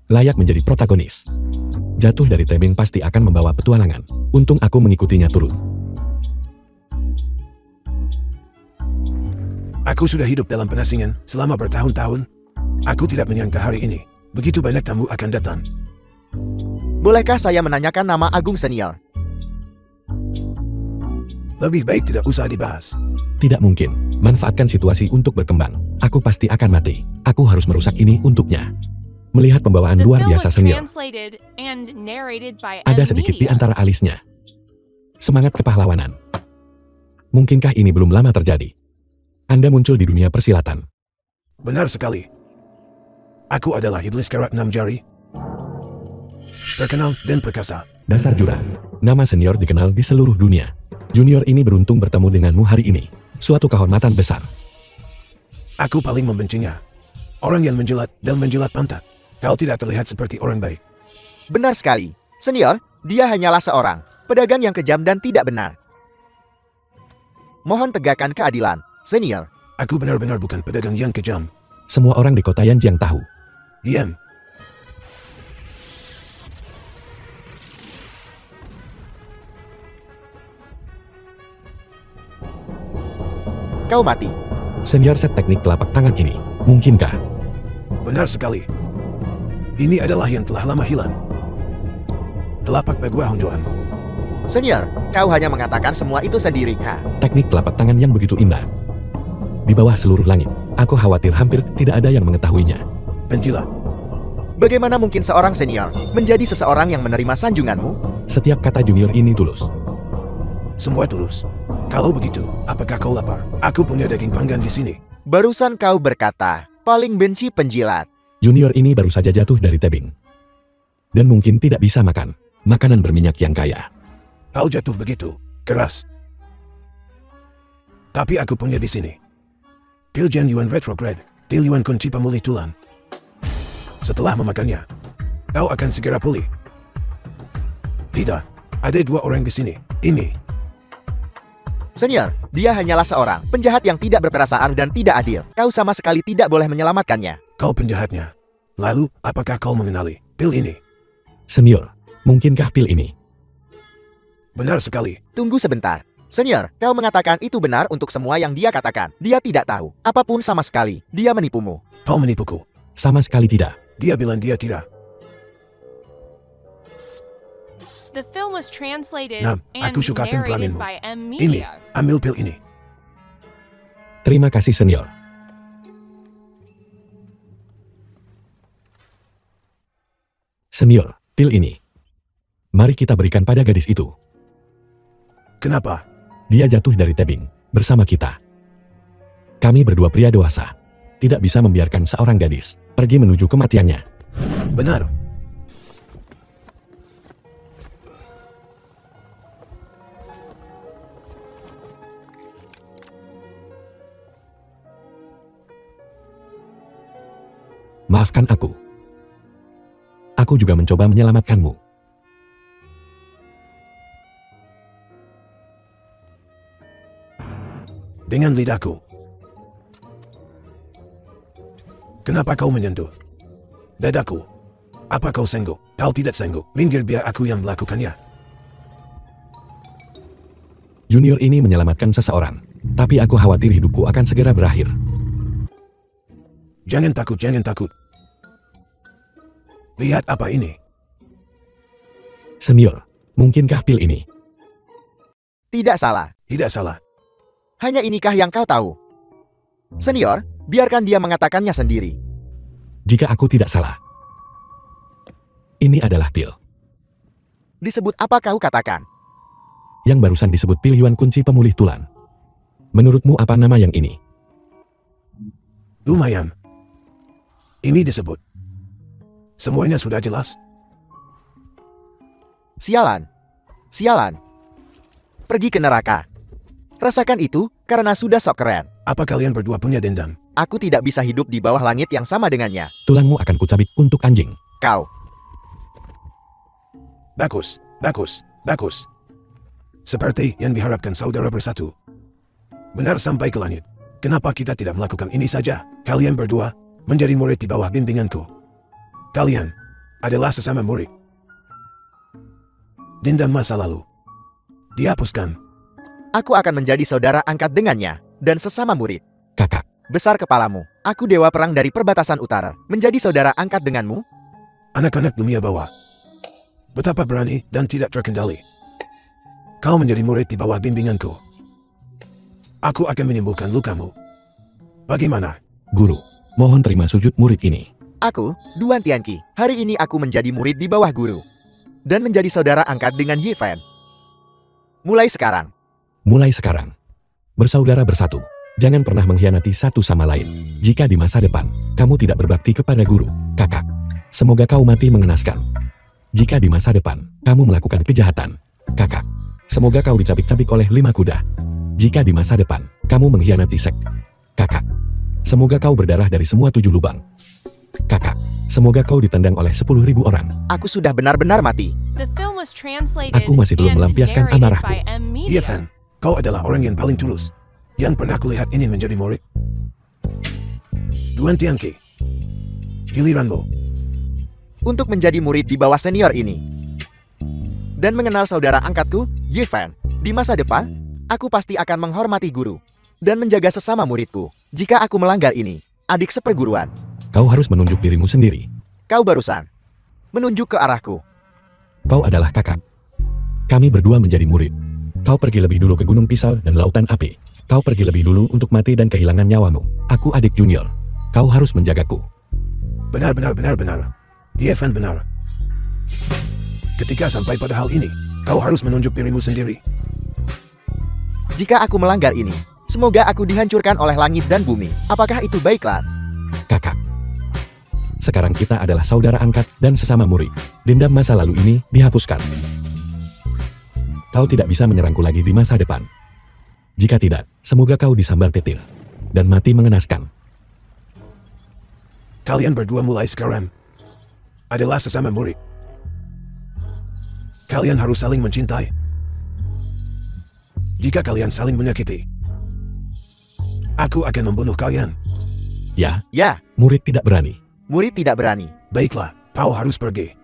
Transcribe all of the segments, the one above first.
layak menjadi protagonis. Jatuh dari tebing pasti akan membawa petualangan. Untung aku mengikutinya turun. Aku sudah hidup dalam penasingan selama bertahun-tahun. Aku tidak menyangka hari ini begitu banyak tamu akan datang. Bolehkah saya menanyakan nama Agung Senior? Lebih baik tidak usah dibahas. Tidak mungkin. Manfaatkan situasi untuk berkembang. Aku pasti akan mati. Aku harus merusak ini untuknya. Melihat pembawaan luar biasa senior. Ada sedikit di antara alisnya. Semangat kepahlawanan. Mungkinkah ini belum lama terjadi? Anda muncul di dunia persilatan. Benar sekali. Aku adalah iblis kerak 6 jari. Terkenal dan perkasa. Dasar jurang. Nama senior dikenal di seluruh dunia. Junior ini beruntung bertemu denganmu hari ini. Suatu kehormatan besar. Aku paling membencinya. Orang yang menjilat dan menjilat pantat. Kau tidak terlihat seperti orang baik. Benar sekali. Senior, dia hanyalah seorang pedagang yang kejam dan tidak benar. Mohon tegakkan keadilan, senior. Aku benar-benar bukan pedagang yang kejam. Semua orang di kota Yanjiang tahu. Diam. Kau mati. Senior set teknik telapak tangan ini. Mungkinkah? Benar sekali. Ini adalah yang telah lama hilang. Telapak Bagua Honjoan. Senior, kau hanya mengatakan semua itu sendiri, kah? Teknik telapak tangan yang begitu indah. Di bawah seluruh langit. Aku khawatir hampir tidak ada yang mengetahuinya. Penjilat. Bagaimana mungkin seorang senior menjadi seseorang yang menerima sanjunganmu? Setiap kata junior ini tulus. Semua tulus. Kalau begitu, apakah kau lapar? Aku punya daging panggang di sini. Barusan kau berkata, paling benci penjilat. Junior ini baru saja jatuh dari tebing. Dan mungkin tidak bisa makan makanan berminyak yang kaya. Kau jatuh begitu keras. Tapi aku punya di sini. Pil Jen Yuan Retrograde, Til Yuan kunci pemulih tulang. Setelah memakannya, kau akan segera pulih. Tidak, ada 2 orang di sini. Ini. Senior, dia hanyalah seorang penjahat yang tidak berperasaan dan tidak adil. Kau sama sekali tidak boleh menyelamatkannya. Kau penjahatnya. Lalu, apakah kau mengenali pil ini? Senior, mungkinkah pil ini? Benar sekali. Tunggu sebentar. Senior, kau mengatakan itu benar untuk semua yang dia katakan. Dia tidak tahu apapun sama sekali. Dia menipumu. Kau menipuku. Sama sekali tidak. Dia bilang dia tidak. The film was translated Nah, and aku suka narrated temperamenmu. by M Ini, Media. ambil pil ini. Terima kasih senior. Senior, pil ini. Mari kita berikan pada gadis itu. Kenapa? Dia jatuh dari tebing bersama kita. Kami berdua pria dewasa. Tidak bisa membiarkan seorang gadis pergi menuju kematiannya. Benar. Maafkan aku. Aku juga mencoba menyelamatkanmu. Dengan lidahku. Kenapa kau menyentuh dadaku? Apa kau sanggup? Kau tidak sanggup. Minggir biar aku yang melakukannya. Junior ini menyelamatkan seseorang. Tapi aku khawatir hidupku akan segera berakhir. Jangan takut, jangan takut. Lihat apa ini. Senior, mungkinkah pil ini? Tidak salah. Tidak salah. Hanya inikah yang kau tahu? Senior, biarkan dia mengatakannya sendiri. Jika aku tidak salah. Ini adalah pil. Disebut apa kau katakan? Yang barusan disebut pil Yuan kunci pemulih tulang. Menurutmu apa nama yang ini? Lumayan. Ini disebut. Semuanya sudah jelas. Sialan. Sialan. Pergi ke neraka. Rasakan itu, karena sudah sok keren. Apa kalian berdua punya dendam? Aku tidak bisa hidup di bawah langit yang sama dengannya. Tulangmu akan kucabik untuk anjing. Kau. Bagus, bagus, bagus. Seperti yang diharapkan saudara bersatu. Benar sampai ke langit. Kenapa kita tidak melakukan ini saja? Kalian berdua menjadi murid di bawah bimbinganku. Kalian adalah sesama murid. Dendam masa lalu dihapuskan. Aku akan menjadi saudara angkat dengannya, dan sesama murid. Kakak, Besar kepalamu, aku dewa perang dari perbatasan utara, menjadi saudara angkat denganmu? Anak-anak dunia bawah, betapa berani dan tidak terkendali. Kau menjadi murid di bawah bimbinganku. Aku akan menyembuhkan lukamu. Bagaimana? guru, mohon terima sujud murid ini. Aku, Duan Tianqi, hari ini aku menjadi murid di bawah guru. Dan menjadi saudara angkat dengan Yi Fan. Mulai sekarang. Mulai sekarang, bersaudara bersatu. Jangan pernah mengkhianati satu sama lain. Jika di masa depan, kamu tidak berbakti kepada guru, kakak, semoga kau mati mengenaskan. Jika di masa depan, kamu melakukan kejahatan, kakak, semoga kau dicabik-cabik oleh 5 kuda. Jika di masa depan, kamu mengkhianati sek, kakak, semoga kau berdarah dari semua 7 lubang. Kakak, semoga kau ditendang oleh 10.000 orang. Aku sudah benar-benar mati. The film was translated Aku masih belum and melampiaskan narrated amarahku. by M. Media. Ye Fan, kau adalah orang yang paling tulus yang pernah kulihat ingin menjadi murid. Duan Tianqi, giliranmu. Untuk menjadi murid di bawah senior ini. Dan mengenal saudara angkatku, Yi Fan. Di masa depan, aku pasti akan menghormati guru. Dan menjaga sesama muridku. Jika aku melanggar ini, adik seperguruan. Kau harus menunjuk dirimu sendiri. Kau barusan menunjuk ke arahku. Kau adalah kakak. Kami berdua menjadi murid. Kau pergi lebih dulu ke Gunung Pisau dan Lautan Api. Kau pergi lebih dulu untuk mati dan kehilangan nyawamu. Aku adik junior. Kau harus menjagaku. Benar. Ye Fan benar. Ketika sampai pada hal ini, kau harus menunjuk dirimu sendiri. Jika aku melanggar ini, semoga aku dihancurkan oleh langit dan bumi. Apakah itu baiklah? Kakak. Sekarang kita adalah saudara angkat dan sesama murid. Dendam masa lalu ini dihapuskan. Kau tidak bisa menyerangku lagi di masa depan. Jika tidak, semoga kau disambar petir dan mati mengenaskan. Kalian berdua mulai sekarang adalah sesama murid. Kalian harus saling mencintai. Jika kalian saling menyakiti, aku akan membunuh kalian. Ya, Ya, murid tidak berani. murid tidak berani. Baiklah, kau harus pergi.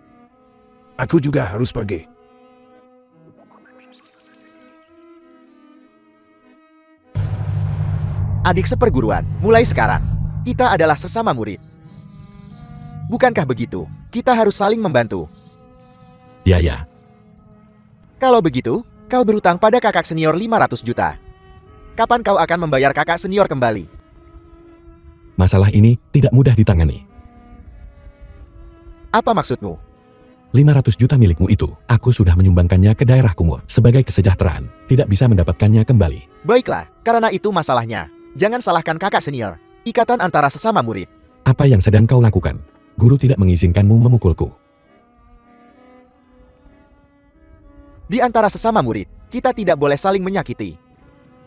Aku juga harus pergi. Adik seperguruan, mulai sekarang, kita adalah sesama murid. Bukankah begitu? Kita harus saling membantu. Ya. Kalau begitu, kau berutang pada kakak senior 500 juta. Kapan kau akan membayar kakak senior kembali? Masalah ini tidak mudah ditangani. Apa maksudmu? 500 juta milikmu itu, aku sudah menyumbangkannya ke daerah Kumur sebagai kesejahteraan. Tidak bisa mendapatkannya kembali. Baiklah, karena itu masalahnya. Jangan salahkan kakak senior. Ikatan antara sesama murid. Apa yang sedang kau lakukan? Guru tidak mengizinkanmu memukulku. Di antara sesama murid, kita tidak boleh saling menyakiti.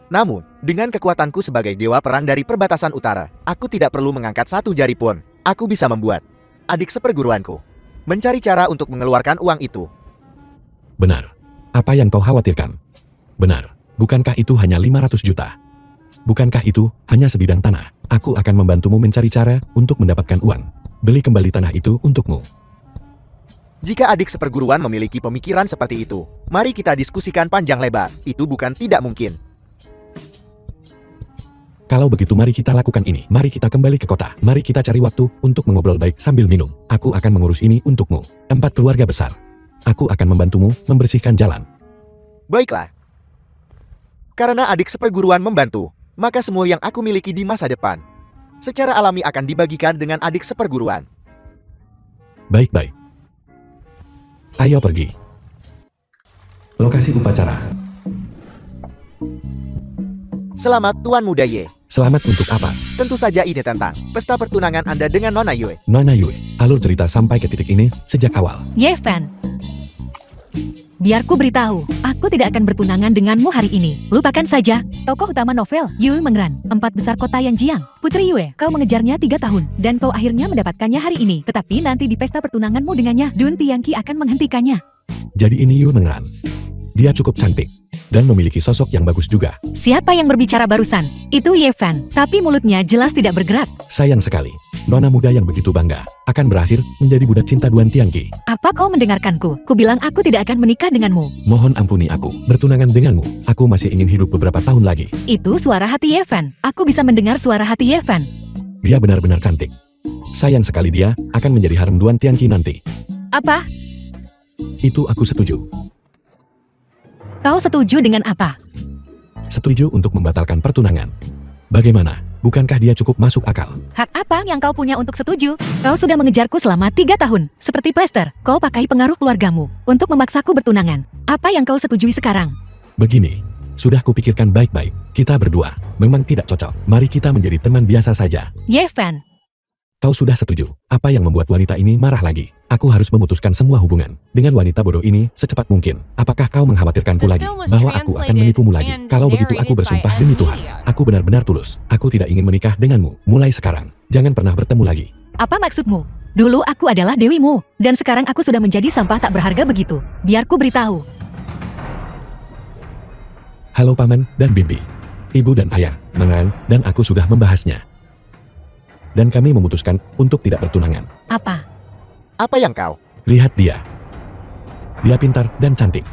Namun, dengan kekuatanku sebagai dewa perang dari perbatasan utara, aku tidak perlu mengangkat satu jari pun. Aku bisa membuat adik seperguruanku mencari cara untuk mengeluarkan uang itu. Benar. Apa yang kau khawatirkan? Benar. Bukankah itu hanya 500 juta? Bukankah itu hanya sebidang tanah? Aku akan membantumu mencari cara untuk mendapatkan uang. Beli kembali tanah itu untukmu. Jika adik seperguruan memiliki pemikiran seperti itu, mari kita diskusikan panjang lebar. Itu bukan tidak mungkin. Kalau begitu mari kita lakukan ini. Mari kita kembali ke kota. Mari kita cari waktu untuk mengobrol baik sambil minum. Aku akan mengurus ini untukmu. Tempat keluarga besar. Aku akan membantumu membersihkan jalan. Baiklah. Karena adik seperguruan membantu, maka semua yang aku miliki di masa depan secara alami akan dibagikan dengan adik seperguruan. Baik-baik. Ayo pergi. Lokasi upacara. Selamat Tuan Muda Ye. Selamat untuk apa? Tentu saja ini tentang pesta pertunangan Anda dengan Nona Yue. Nona Yue, alur cerita sampai ke titik ini sejak awal. Ye Fan. Biarku beritahu, aku tidak akan bertunangan denganmu hari ini. Lupakan saja. Tokoh utama novel, Yue Mengran, 4 besar kota yang jiang. Putri Yue, kau mengejarnya 3 tahun, dan kau akhirnya mendapatkannya hari ini. Tetapi nanti di pesta pertunanganmu dengannya, Dun Tianqi akan menghentikannya. Jadi ini Yue Mengran. Dia cukup cantik. dan memiliki sosok yang bagus juga. Siapa yang berbicara barusan? Itu Yevan, tapi mulutnya jelas tidak bergerak. Sayang sekali, nona muda yang begitu bangga akan berakhir menjadi budak cinta Duan Tianqi. Apa kau mendengarkanku? Ku bilang aku tidak akan menikah denganmu. Mohon ampuni aku, bertunangan denganmu. Aku masih ingin hidup beberapa tahun lagi. Itu suara hati Yevan. Aku bisa mendengar suara hati Yevan. Dia benar-benar cantik. Sayang sekali dia akan menjadi harem Duan Tianqi nanti. Apa? Itu aku setuju. Kau setuju dengan apa? Setuju untuk membatalkan pertunangan. Bagaimana? Bukankah dia cukup masuk akal? Hak apa yang kau punya untuk setuju? Kau sudah mengejarku selama 3 tahun. Seperti pester, kau pakai pengaruh keluargamu untuk memaksaku bertunangan. Apa yang kau setujui sekarang? Begini, sudah kupikirkan baik-baik. Kita berdua memang tidak cocok. Mari kita menjadi teman biasa saja. Yevan, Kau sudah setuju. Apa yang membuat wanita ini marah lagi? Aku harus memutuskan semua hubungan dengan wanita bodoh ini secepat mungkin. Apakah kau mengkhawatirkanku lagi bahwa aku akan menipumu lagi? Kalau begitu aku bersumpah demi Tuhan, aku benar-benar tulus. Aku tidak ingin menikah denganmu. Mulai sekarang, jangan pernah bertemu lagi. apa maksudmu? Dulu aku adalah dewimu, dan sekarang aku sudah menjadi sampah tak berharga begitu. Biar ku beritahu. Halo Paman dan Bibi. Ibu dan Ayah, Mengan, dan aku sudah membahasnya. Dan kami memutuskan untuk tidak bertunangan. Apa? Apa yang kau? Lihat dia. Dia pintar dan cantik.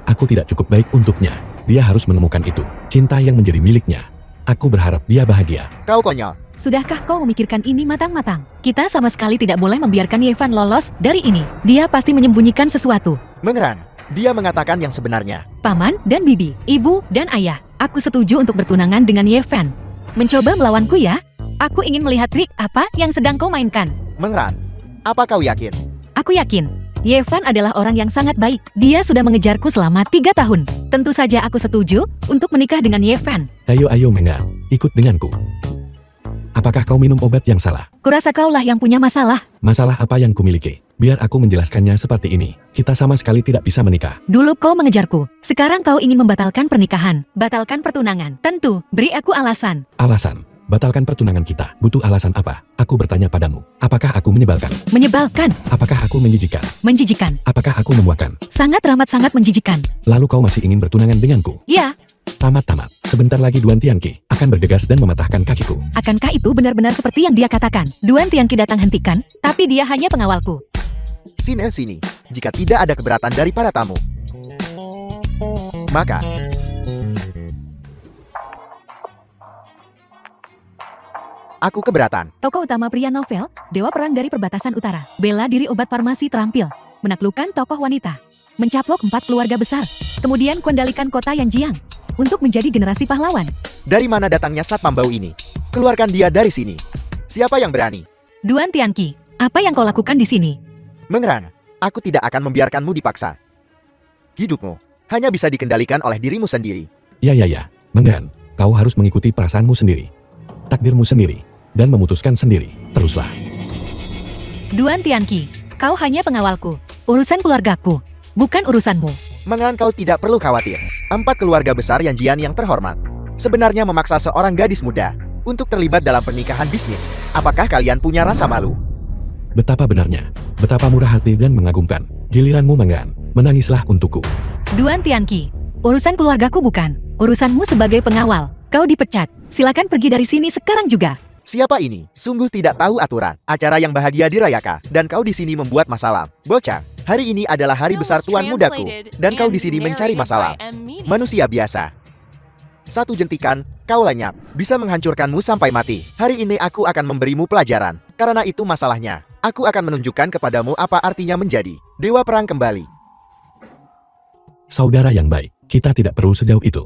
Aku tidak cukup baik untuknya. Dia harus menemukan itu. Cinta yang menjadi miliknya. Aku berharap dia bahagia. Kau konyol. Sudahkah kau memikirkan ini matang-matang? Kita sama sekali tidak boleh membiarkan Yevan lolos dari ini. Dia pasti menyembunyikan sesuatu. Mengeran. Dia mengatakan yang sebenarnya. Paman dan Bibi, Ibu dan Ayah, aku setuju untuk bertunangan dengan Yevan. Mencoba melawanku ya? Aku ingin melihat trik apa yang sedang kau mainkan. Mengeran. Apa kau yakin? Aku yakin, Yevan adalah orang yang sangat baik. Dia sudah mengejarku selama 3 tahun. Tentu saja aku setuju untuk menikah dengan Yevan. Ayo Mengan, ikut denganku. Apakah kau minum obat yang salah? Kurasa kaulah yang punya masalah. Masalah apa yang kumiliki? Biar aku menjelaskannya seperti ini. Kita sama sekali tidak bisa menikah. Dulu kau mengejarku, sekarang kau ingin membatalkan pernikahan. Batalkan pertunangan. Tentu, beri aku alasan. Alasan? Batalkan pertunangan kita. Butuh alasan apa? Aku bertanya padamu. Apakah aku menyebalkan? Menyebalkan, Apakah aku menjijikan? menjijikan, Apakah aku memuakkan? sangat amat sangat menjijikan. Lalu kau masih ingin bertunangan denganku? Ya, Tamat-tamat. Sebentar lagi Duan Tianqi akan bergegas dan mematahkan kakiku. akankah itu benar-benar seperti yang dia katakan? Duan Tianqi datang hentikan, tapi dia hanya pengawalku. Sini. Jika tidak ada keberatan dari para tamu, maka aku keberatan. Tokoh utama pria novel, Dewa Perang dari Perbatasan Utara. Bela diri obat farmasi terampil. Menaklukkan tokoh wanita. Mencaplok 4 keluarga besar. Kemudian kendalikan kota Yanjiang. Untuk menjadi generasi pahlawan. Dari mana datangnya Satpam Bau ini? Keluarkan dia dari sini. Siapa yang berani? Duan Tianqi, apa yang kau lakukan di sini? Mengeran. Aku tidak akan membiarkanmu dipaksa. Hidupmu hanya bisa dikendalikan oleh dirimu sendiri. Ya. Mengan, kau harus mengikuti perasaanmu sendiri. Takdirmu sendiri. Dan memutuskan sendiri. Teruslah. Duan Tianqi, kau hanya pengawalku. Urusan keluargaku, bukan urusanmu. Mengeran, kau tidak perlu khawatir. 4 keluarga besar Yanjian yang terhormat sebenarnya memaksa seorang gadis muda untuk terlibat dalam pernikahan bisnis. Apakah kalian punya rasa malu? Betapa benarnya. Betapa murah hati dan mengagumkan. Giliranmu Mengan, menangislah untukku. Duan Tianqi, urusan keluargaku bukan. Urusanmu sebagai pengawal. Kau dipecat. Silakan pergi dari sini sekarang juga. Siapa ini? Sungguh tidak tahu aturan. Acara yang bahagia dirayakan, dan kau di sini membuat masalah. Bocah, hari ini adalah hari besar tuan mudaku, dan kau di sini mencari masalah. Manusia biasa. Satu jentikan, kau lenyap, bisa menghancurkanmu sampai mati. Hari ini aku akan memberimu pelajaran. Karena itu masalahnya. Aku akan menunjukkan kepadamu apa artinya menjadi Dewa Perang kembali. Saudara yang baik, kita tidak perlu sejauh itu.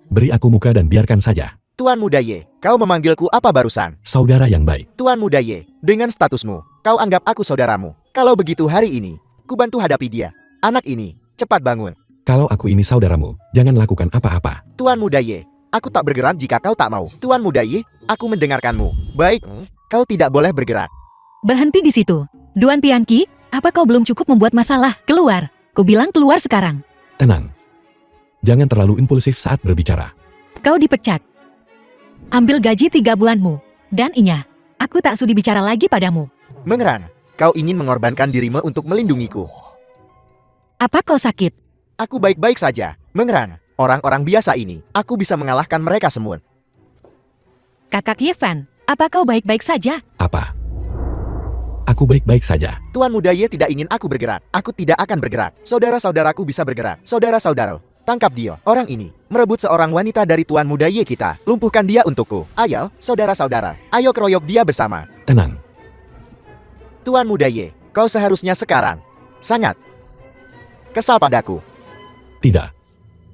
Beri aku muka dan biarkan saja. Tuan Muda Ye, kau memanggilku apa barusan? Saudara yang baik. Tuan Muda Ye, dengan statusmu, kau anggap aku saudaramu. Kalau begitu hari ini, ku bantu hadapi dia. Anak ini, cepat bangun. Kalau aku ini saudaramu, jangan lakukan apa-apa. Tuan Muda Ye, aku tak bergerak jika kau tak mau. Tuan Muda Ye, aku mendengarkanmu. Baik, kau tidak boleh bergerak. Berhenti di situ. Duan Tianqi, apa kau belum cukup membuat masalah? Keluar. Ku bilang keluar sekarang. Tenang. Jangan terlalu impulsif saat berbicara. Kau dipecat. Ambil gaji 3 bulanmu. Dan Inya, aku tak sudi bicara lagi padamu. Mengeran, kau ingin mengorbankan dirimu untuk melindungiku. Apa kau sakit? Aku baik-baik saja. Mengran, orang-orang biasa ini, aku bisa mengalahkan mereka semua. Kakak Yifan, apa kau baik-baik saja? Apa? Aku baik-baik saja. Tuan Muda Ye tidak ingin aku bergerak. Aku tidak akan bergerak. Saudara-saudaraku bisa bergerak. Saudara-saudara, tangkap dia. Orang ini merebut seorang wanita dari Tuan Muda Ye kita. Lumpuhkan dia untukku. Ayo, saudara-saudara. Ayo keroyok dia bersama. Tenang. Tuan Muda Ye, kau seharusnya sekarang sangat kesal padaku. Tidak.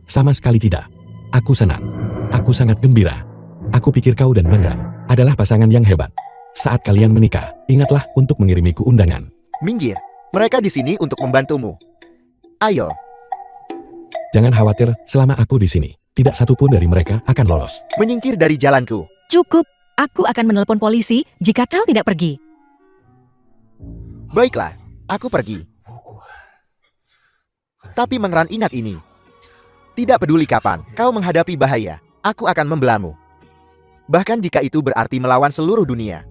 Sama sekali tidak. Aku senang. Aku sangat gembira. Aku pikir kau dan Mangran adalah pasangan yang hebat. Saat kalian menikah, ingatlah untuk mengirimiku undangan. Minggir. Mereka di sini untuk membantumu. Ayo, Jangan khawatir, selama aku di sini, tidak satupun dari mereka akan lolos. menyingkir dari jalanku. Cukup, aku akan menelpon polisi jika kau tidak pergi. Baiklah, aku pergi. Tapi Mengran ingat ini. Tidak peduli kapan kau menghadapi bahaya, aku akan membelamu. Bahkan jika itu berarti melawan seluruh dunia.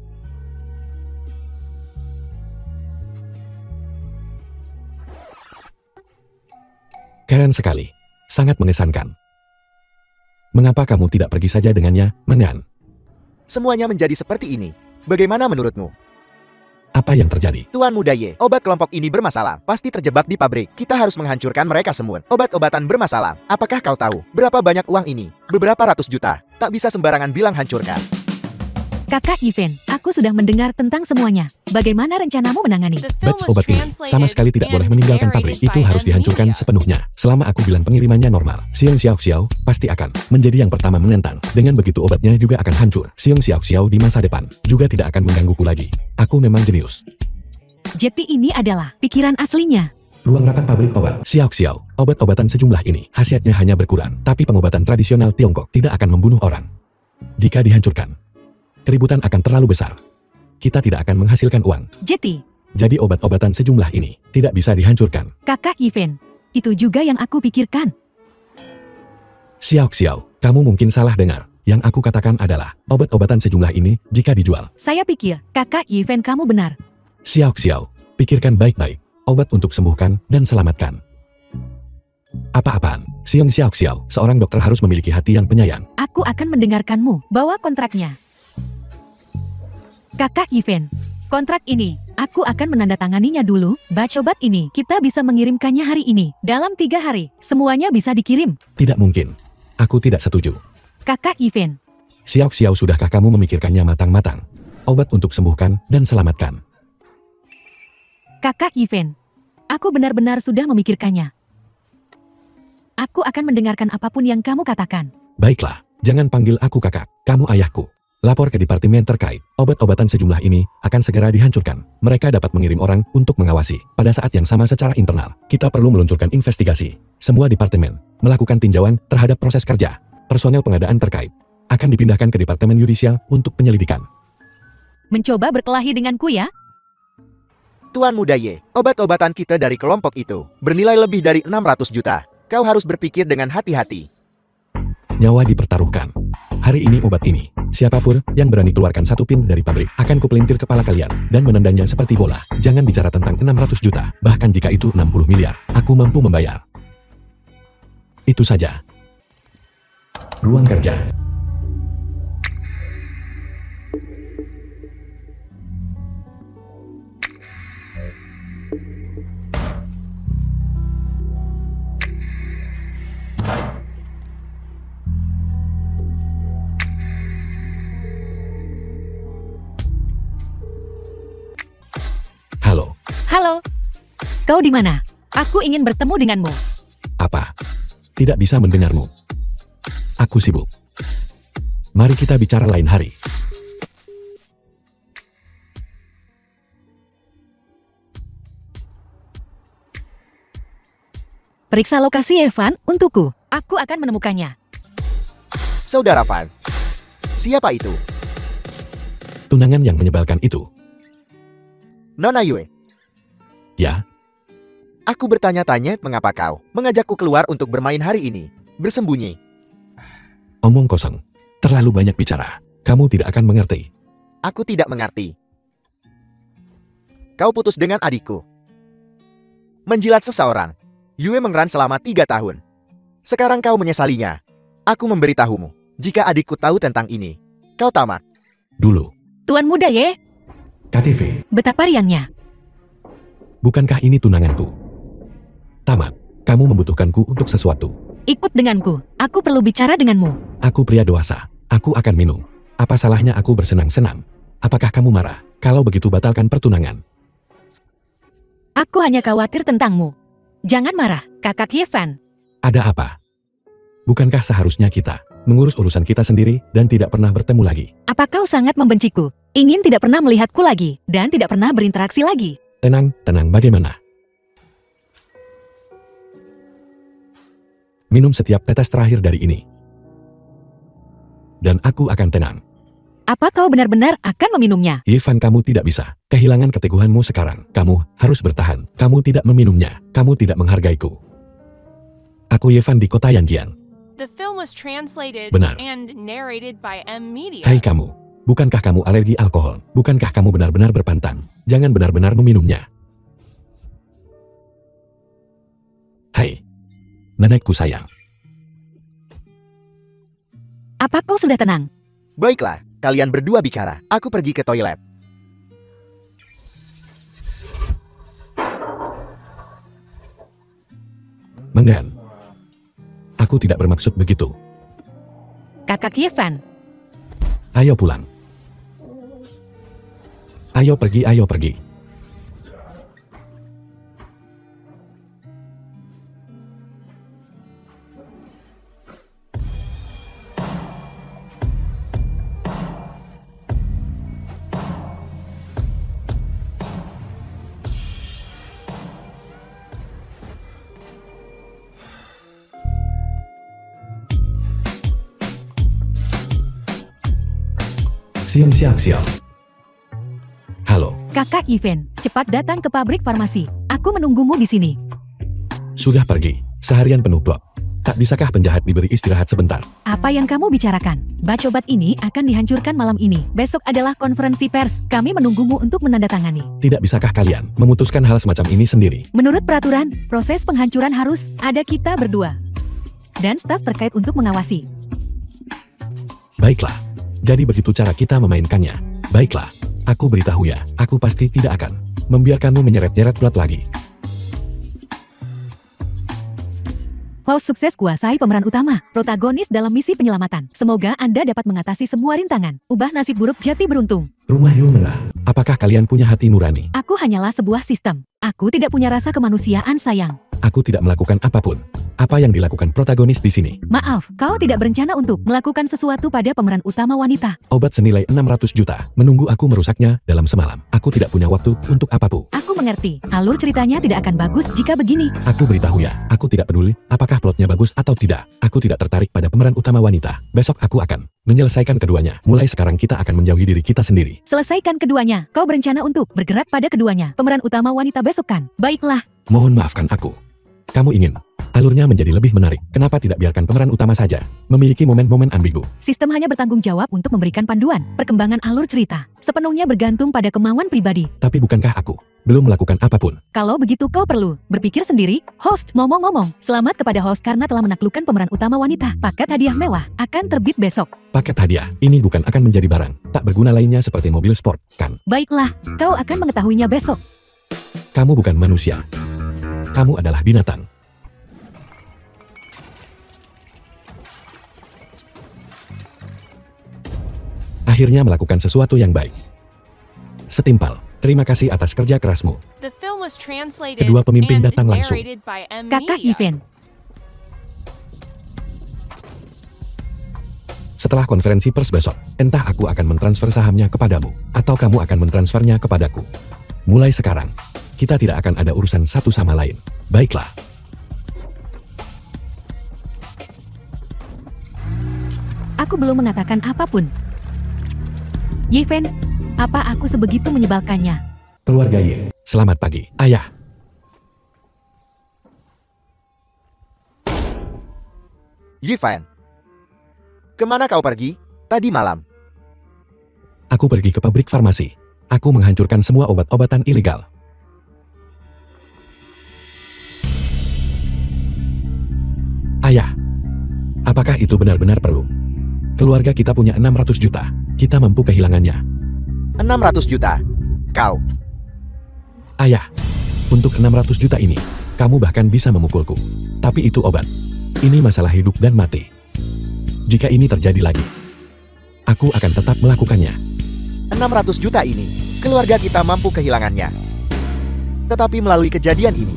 Keren sekali. Sangat mengesankan. Mengapa kamu tidak pergi saja dengannya, Mangran? Semuanya menjadi seperti ini. Bagaimana menurutmu? Apa yang terjadi? Tuan Muda Ye, obat kelompok ini bermasalah. Pasti terjebak di pabrik. Kita harus menghancurkan mereka semua. Obat-obatan bermasalah. Apakah kau tahu berapa banyak uang ini? Beberapa ratus juta. Tak bisa sembarangan bilang hancurkan. Kakak Yifan, aku sudah mendengar tentang semuanya. Bagaimana rencanamu menangani? The film Batch was obat ini sama sekali tidak boleh translated meninggalkan and pabrik. narrated Itu by harus dihancurkan Amelia. sepenuhnya. Selama aku bilang pengirimannya normal, Siang Xiao Xiao pasti akan menjadi yang pertama menentang. Dengan begitu obatnya juga akan hancur. Siang Xiao Xiao di masa depan juga tidak akan menggangguku lagi. Aku memang jenius. Jeti ini adalah pikiran aslinya. Ruang rapat pabrik obat. Xiao Xiao, obat-obatan sejumlah ini khasiatnya hanya berkurang, tapi pengobatan tradisional Tiongkok tidak akan membunuh orang. Jika dihancurkan, keributan akan terlalu besar. Kita tidak akan menghasilkan uang. Jeti, Jadi obat-obatan sejumlah ini tidak bisa dihancurkan. kakak Yifan, itu juga yang aku pikirkan. Xiao Xiao, kamu mungkin salah dengar. Yang aku katakan adalah, obat-obatan sejumlah ini jika dijual. Saya pikir, kakak Yifan kamu benar. Xiao Xiao, pikirkan baik-baik. Obat untuk sembuhkan dan selamatkan. Apa-apaan? Xiao Xiao, seorang dokter harus memiliki hati yang penyayang. Aku akan mendengarkanmu. Bawa kontraknya. Kakak Yifan, kontrak ini, aku akan menandatanganinya dulu. Batch obat ini, kita bisa mengirimkannya hari ini. Dalam 3 hari, semuanya bisa dikirim. Tidak mungkin. Aku tidak setuju. Kakak Yifan, Xiao Xiao, sudahkah kamu memikirkannya matang-matang? Obat untuk sembuhkan dan selamatkan. kakak Yifan, aku benar-benar sudah memikirkannya. Aku akan mendengarkan apapun yang kamu katakan. Baiklah, jangan panggil aku kakak, kamu ayahku. Lapor ke departemen terkait. Obat-obatan sejumlah ini akan segera dihancurkan. Mereka dapat mengirim orang untuk mengawasi. Pada saat yang sama secara internal, kita perlu meluncurkan investigasi. Semua departemen melakukan tinjauan terhadap proses kerja. Personel pengadaan terkait akan dipindahkan ke departemen yudisial untuk penyelidikan. Mencoba berkelahi denganku ya? Tuan Muda Ye, obat-obatan kita dari kelompok itu bernilai lebih dari 600 juta. Kau harus berpikir dengan hati-hati. Nyawa dipertaruhkan. Hari ini obat ini, siapapun yang berani keluarkan satu pin dari pabrik akan kupelintir kepala kalian dan menendangnya seperti bola. Jangan bicara tentang 600 juta, bahkan jika itu 60 miliar, aku mampu membayar. Itu saja. Ruang kerja. Halo, Halo, kau di mana? Aku ingin bertemu denganmu. apa? Tidak bisa mendengarmu. Aku sibuk. Mari kita bicara lain hari. Periksa lokasi Evan untukku. Aku akan menemukannya. Saudara Van, siapa itu? Tunangan yang menyebalkan itu. Nona Yue. Ya, Aku bertanya-tanya mengapa kau mengajakku keluar untuk bermain hari ini. Bersembunyi. omong kosong. Terlalu banyak bicara. Kamu tidak akan mengerti. Aku tidak mengerti. Kau putus dengan adikku. Menjilat seseorang. Yue Mengran selama 3 tahun. Sekarang kau menyesalinya. Aku memberitahumu, jika adikku tahu tentang ini, kau tamat. Dulu, Tuan muda Ye, KTV, betapa riangnya. bukankah ini tunanganku? Tamat, kamu membutuhkanku untuk sesuatu. Ikut denganku, aku perlu bicara denganmu. Aku pria dewasa, aku akan minum. Apa salahnya aku bersenang-senang? Apakah kamu marah kalau begitu batalkan pertunangan? Aku hanya khawatir tentangmu. Jangan marah, kakak Yevan. Ada apa? Bukankah seharusnya kita mengurus urusan kita sendiri dan tidak pernah bertemu lagi? Apa kau sangat membenciku? Ingin tidak pernah melihatku lagi, dan tidak pernah berinteraksi lagi? Tenang, tenang, bagaimana? Minum setiap tetes terakhir dari ini. Dan aku akan tenang. Apa kau benar-benar akan meminumnya? Ivan, kamu tidak bisa. Kehilangan keteguhanmu sekarang. Kamu harus bertahan. Kamu tidak meminumnya. Kamu tidak menghargaiku. Aku Yevan di kota Yanjian. The film was translated Benar. and narrated by M Media. Hai kamu. Bukankah kamu alergi alkohol? Bukankah kamu benar-benar berpantang? Jangan benar-benar meminumnya. Hai. Nenekku sayang. Apa kau sudah tenang? Baiklah, kalian berdua bicara. Aku pergi ke toilet. Menggan. Aku tidak bermaksud begitu. Kakak Yevan, Ayo pulang. Ayo pergi, ayo pergi. Siang. Halo, kakak Yevan, cepat datang ke pabrik farmasi. Aku menunggumu di sini. sudah pergi. Seharian penuh plot. Tak bisakah penjahat diberi istirahat sebentar? Apa yang kamu bicarakan? Bacobat ini akan dihancurkan malam ini. Besok adalah konferensi pers. Kami menunggumu untuk menandatangani. Tidak bisakah kalian memutuskan hal semacam ini sendiri? Menurut peraturan, proses penghancuran harus ada kita berdua dan staf terkait untuk mengawasi. Baiklah. Jadi begitu cara kita memainkannya. Baiklah. Aku beritahu ya, aku pasti tidak akan membiarkanmu menyeret-nyeret plot lagi. Host sukses kuasai pemeran utama, protagonis dalam misi penyelamatan. Semoga Anda dapat mengatasi semua rintangan. Ubah nasib buruk jadi beruntung. Rumah Yumena. Apakah kalian punya hati nurani? Aku hanyalah sebuah sistem. Aku tidak punya rasa kemanusiaan, sayang. Aku tidak melakukan apapun. Apa yang dilakukan protagonis di sini? Maaf, kau tidak berencana untuk melakukan sesuatu pada pemeran utama wanita. Obat senilai 600 juta. Menunggu aku merusaknya dalam semalam. Aku tidak punya waktu untuk apapun. Aku mengerti. Alur ceritanya tidak akan bagus jika begini. Aku beritahu ya, aku tidak peduli apakah plotnya bagus atau tidak. Aku tidak tertarik pada pemeran utama wanita. Besok aku akan menyelesaikan keduanya. Mulai sekarang kita akan menjauhi diri kita sendiri. Selesaikan keduanya. Kau berencana untuk bergerak pada keduanya. Pemeran utama wanita besok kan? Baiklah. Mohon maafkan aku. Kamu ingin alurnya menjadi lebih menarik. Kenapa tidak biarkan pemeran utama saja memiliki momen-momen ambigu? Sistem hanya bertanggung jawab untuk memberikan panduan. Perkembangan alur cerita sepenuhnya bergantung pada kemauan pribadi. Tapi bukankah aku belum melakukan apapun? Kalau begitu kau perlu berpikir sendiri. Host, ngomong-ngomong, selamat kepada host karena telah menaklukkan pemeran utama wanita. Paket hadiah mewah akan terbit besok. Paket hadiah ini bukan akan menjadi barang tak berguna lainnya seperti mobil sport, kan? Baiklah, kau akan mengetahuinya besok. Kamu bukan manusia. Kamu adalah binatang. Akhirnya melakukan sesuatu yang baik. Setimpal, terima kasih atas kerja kerasmu. The film was translated Kedua pemimpin and datang langsung. narrated by M Kakak Media. Yevan, Setelah konferensi pers besok, entah aku akan mentransfer sahamnya kepadamu, atau kamu akan mentransfernya kepadaku. Mulai sekarang, kita tidak akan ada urusan satu sama lain. Baiklah. aku belum mengatakan apapun. Yevan, apa aku sebegitu menyebalkannya? Keluarga Ye, selamat pagi, ayah. Yivan, kemana kau pergi? Tadi malam. Aku pergi ke pabrik farmasi. Aku menghancurkan semua obat-obatan ilegal. Ayah, apakah itu benar-benar perlu? Keluarga kita punya 600 juta. Kita mampu kehilangannya. 600 juta. Kau. Ayah, untuk 600 juta ini, kamu bahkan bisa memukulku. Tapi itu obat. Ini masalah hidup dan mati. Jika ini terjadi lagi, aku akan tetap melakukannya. 600 juta ini, keluarga kita mampu kehilangannya. Tetapi melalui kejadian ini,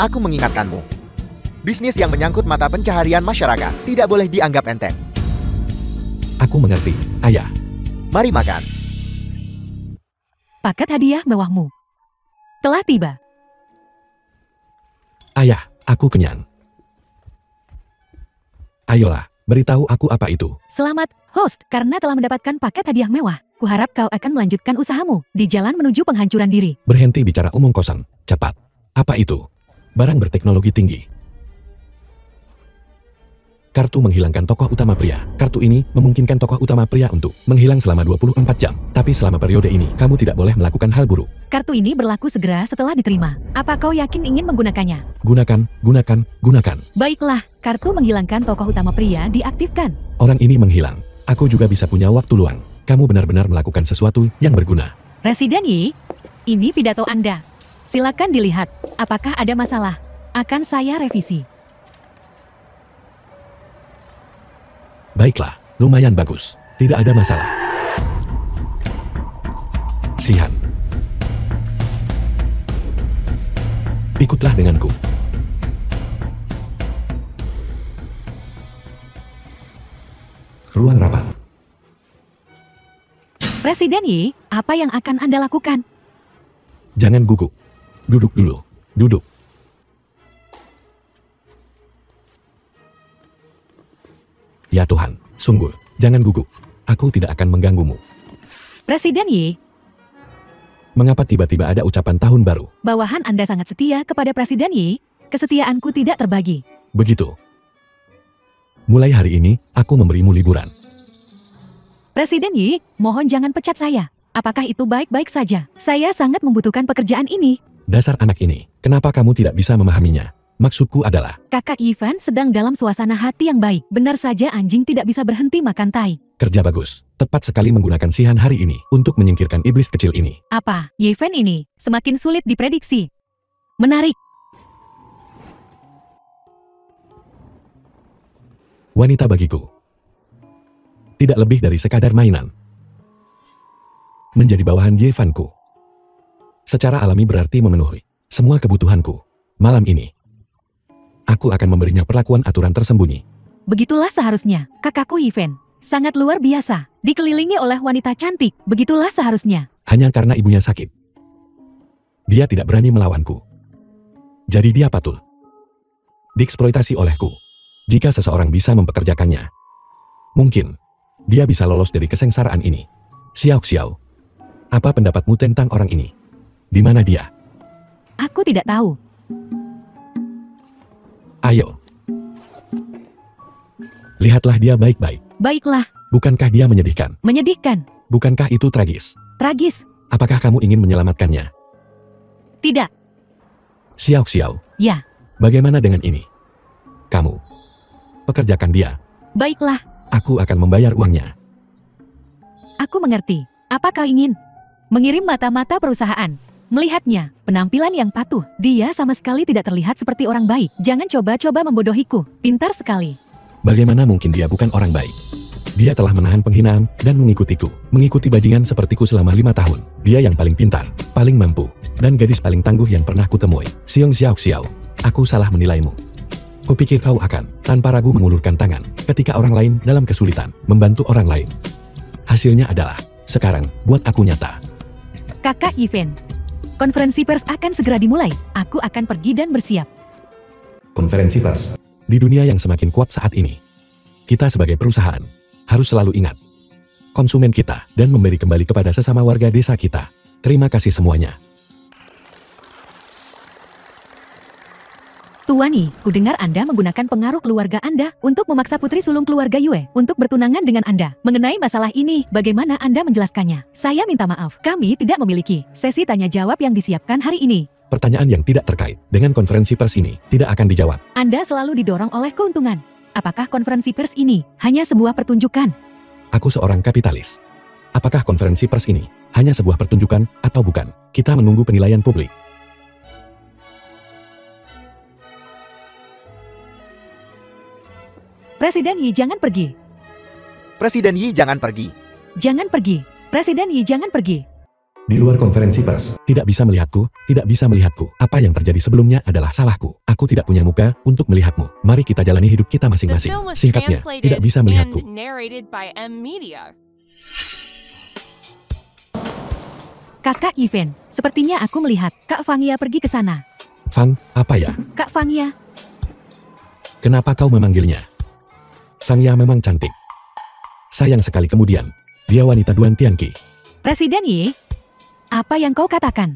aku mengingatkanmu. Bisnis yang menyangkut mata pencaharian masyarakat tidak boleh dianggap enteng. Aku mengerti, Ayah. Mari makan. Paket hadiah mewahmu telah tiba. Ayah, aku kenyang. Ayolah, beritahu aku apa itu. Selamat, host, karena telah mendapatkan paket hadiah mewah. Kuharap kau akan melanjutkan usahamu di jalan menuju penghancuran diri. Berhenti bicara omong kosong, cepat. Apa itu? Barang berteknologi tinggi. Kartu menghilangkan tokoh utama pria. Kartu ini memungkinkan tokoh utama pria untuk menghilang selama 24 jam. Tapi selama periode ini, kamu tidak boleh melakukan hal buruk. Kartu ini berlaku segera setelah diterima. Apa kau yakin ingin menggunakannya? Gunakan. Baiklah, kartu menghilangkan tokoh utama pria diaktifkan. Orang ini menghilang. Aku juga bisa punya waktu luang. Kamu benar-benar melakukan sesuatu yang berguna. Presiden Yi, ini pidato Anda. Silakan dilihat. Apakah ada masalah? Akan saya revisi. Baiklah, lumayan bagus. Tidak ada masalah. Sihan. Ikutlah denganku. Ruang rapat. Presiden Yi, apa yang akan Anda lakukan? Jangan gugup. Duduk dulu. Duduk. Ya Tuhan, sungguh, jangan gugup. Aku tidak akan mengganggumu. Presiden Yi, Mengapa tiba-tiba ada ucapan tahun baru? bawahan Anda sangat setia kepada Presiden Yi. Kesetiaanku tidak terbagi. Begitu. Mulai hari ini, aku memberimu liburan. Presiden Yi, mohon jangan pecat saya. Apakah itu baik-baik saja? Saya sangat membutuhkan pekerjaan ini. Dasar anak ini, kenapa kamu tidak bisa memahaminya? Maksudku adalah, Kakak Ivan sedang dalam suasana hati yang baik. Benar saja anjing tidak bisa berhenti makan tai. kerja bagus. Tepat sekali menggunakan Sihan hari ini untuk menyingkirkan iblis kecil ini. Apa, Ivan ini semakin sulit diprediksi. Menarik. Wanita bagiku tidak lebih dari sekadar mainan. Menjadi bawahan Yevanku secara alami berarti memenuhi semua kebutuhanku. Malam ini, aku akan memberinya perlakuan aturan tersembunyi. Begitulah seharusnya, kakakku Ivan. Sangat luar biasa, dikelilingi oleh wanita cantik. Begitulah seharusnya. Hanya karena ibunya sakit, dia tidak berani melawanku. Jadi dia patul dieksploitasi olehku. Jika seseorang bisa mempekerjakannya, mungkin dia bisa lolos dari kesengsaraan ini. Xiao Xiao, apa pendapatmu tentang orang ini? Di mana dia? Aku tidak tahu. Ayo, lihatlah dia baik-baik. Baiklah, Bukankah dia menyedihkan? menyedihkan, Bukankah itu tragis? tragis. Apakah kamu ingin menyelamatkannya? Tidak, Xiao Xiao, ya, bagaimana dengan ini? Kamu pekerjakan dia. baiklah. Aku akan membayar uangnya. Aku mengerti. Apa kau ingin? Mengirim mata-mata perusahaan. Melihatnya, penampilan yang patuh. Dia sama sekali tidak terlihat seperti orang baik. Jangan coba-coba membodohiku. Pintar sekali. Bagaimana mungkin dia bukan orang baik? Dia telah menahan penghinaan dan mengikutiku. Mengikuti bajingan sepertiku selama 5 tahun. Dia yang paling pintar, paling mampu, dan gadis paling tangguh yang pernah kutemui. Xiong Xiao Xiao, aku salah menilaimu. Kupikir kau akan, tanpa ragu mengulurkan tangan, ketika orang lain dalam kesulitan, membantu orang lain. Hasilnya adalah, sekarang, buat aku nyata. Kakak Ivan, konferensi pers akan segera dimulai. Aku akan pergi dan bersiap. Konferensi pers. Di dunia yang semakin kuat saat ini, kita sebagai perusahaan harus selalu ingat konsumen kita dan memberi kembali kepada sesama warga desa kita. Terima kasih semuanya. Tuani, kudengar Anda menggunakan pengaruh keluarga Anda untuk memaksa putri sulung keluarga Yue untuk bertunangan dengan Anda. Mengenai masalah ini, bagaimana Anda menjelaskannya? Saya minta maaf, kami tidak memiliki sesi tanya jawab yang disiapkan hari ini. Pertanyaan yang tidak terkait dengan konferensi pers ini tidak akan dijawab. Anda selalu didorong oleh keuntungan. Apakah konferensi pers ini hanya sebuah pertunjukan? Aku seorang kapitalis. Apakah konferensi pers ini hanya sebuah pertunjukan atau bukan? Kita menunggu penilaian publik. Presiden Yi jangan pergi. Presiden Yi jangan pergi. Jangan pergi. Presiden Yi jangan pergi. Di luar konferensi pers, tidak bisa melihatku, tidak bisa melihatku. Apa yang terjadi sebelumnya adalah salahku. Aku tidak punya muka untuk melihatmu. Mari kita jalani hidup kita The masing-masing. film was Singkatnya, translated tidak bisa melihatku. and narrated by M Media. Kakak Ivan, sepertinya aku melihat Kak Fangia pergi ke sana. Fang, apa ya? Kak Fangia, Kenapa kau memanggilnya? Sangya memang cantik. Sayang sekali kemudian, dia wanita Duan Tianqi. Presiden Yi, apa yang kau katakan?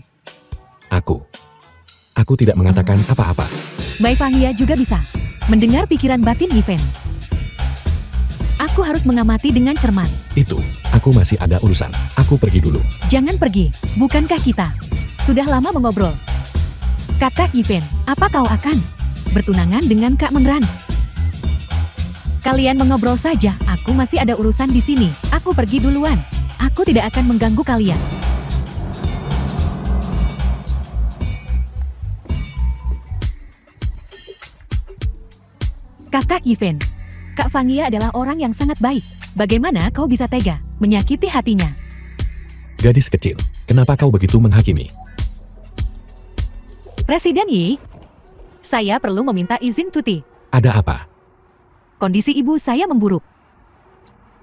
Aku tidak mengatakan apa-apa. Bai Fangia juga bisa mendengar pikiran batin Ivan. Aku harus mengamati dengan cermat. Itu, aku masih ada urusan. Aku pergi dulu. Jangan pergi, bukankah kita sudah lama mengobrol? Kakak Ivan, apa kau akan bertunangan dengan Kak Mengran? Kalian mengobrol saja, aku masih ada urusan di sini. Aku pergi duluan. Aku tidak akan mengganggu kalian. Kakak Ivan, Kak Fangia adalah orang yang sangat baik. Bagaimana kau bisa tega menyakiti hatinya? Gadis kecil, kenapa kau begitu menghakimi? Presiden Yi, saya perlu meminta izin cuti. Ada apa? Kondisi ibu saya memburuk.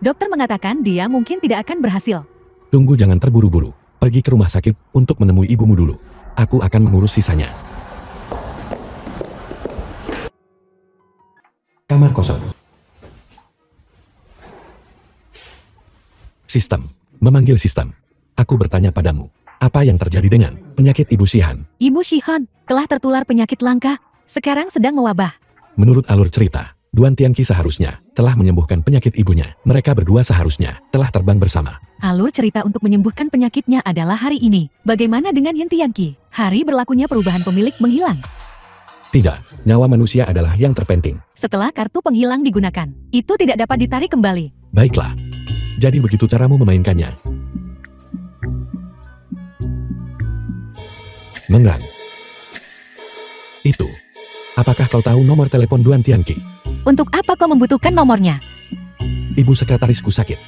Dokter mengatakan dia mungkin tidak akan berhasil. Tunggu, jangan terburu-buru. Pergi ke rumah sakit untuk menemui ibumu dulu. Aku akan mengurus sisanya. Kamar kosong. Sistem. Memanggil sistem. Aku bertanya padamu. Apa yang terjadi dengan penyakit Ibu Shihan? Ibu Shihan telah tertular penyakit langka. Sekarang sedang mewabah. Menurut alur cerita, Duan Tianqi seharusnya telah menyembuhkan penyakit ibunya. Mereka berdua seharusnya telah terbang bersama. Alur cerita untuk menyembuhkan penyakitnya adalah hari ini. Bagaimana dengan Yin Tianqi? Hari berlakunya perubahan pemilik menghilang. Tidak, nyawa manusia adalah yang terpenting. Setelah kartu penghilang digunakan, itu tidak dapat ditarik kembali. Baiklah. Jadi begitu caramu memainkannya. Mengran. Itu. Apakah kau tahu nomor telepon Duan Tianqi? Untuk apa kau membutuhkan nomornya? Ibu sekretarisku sakit.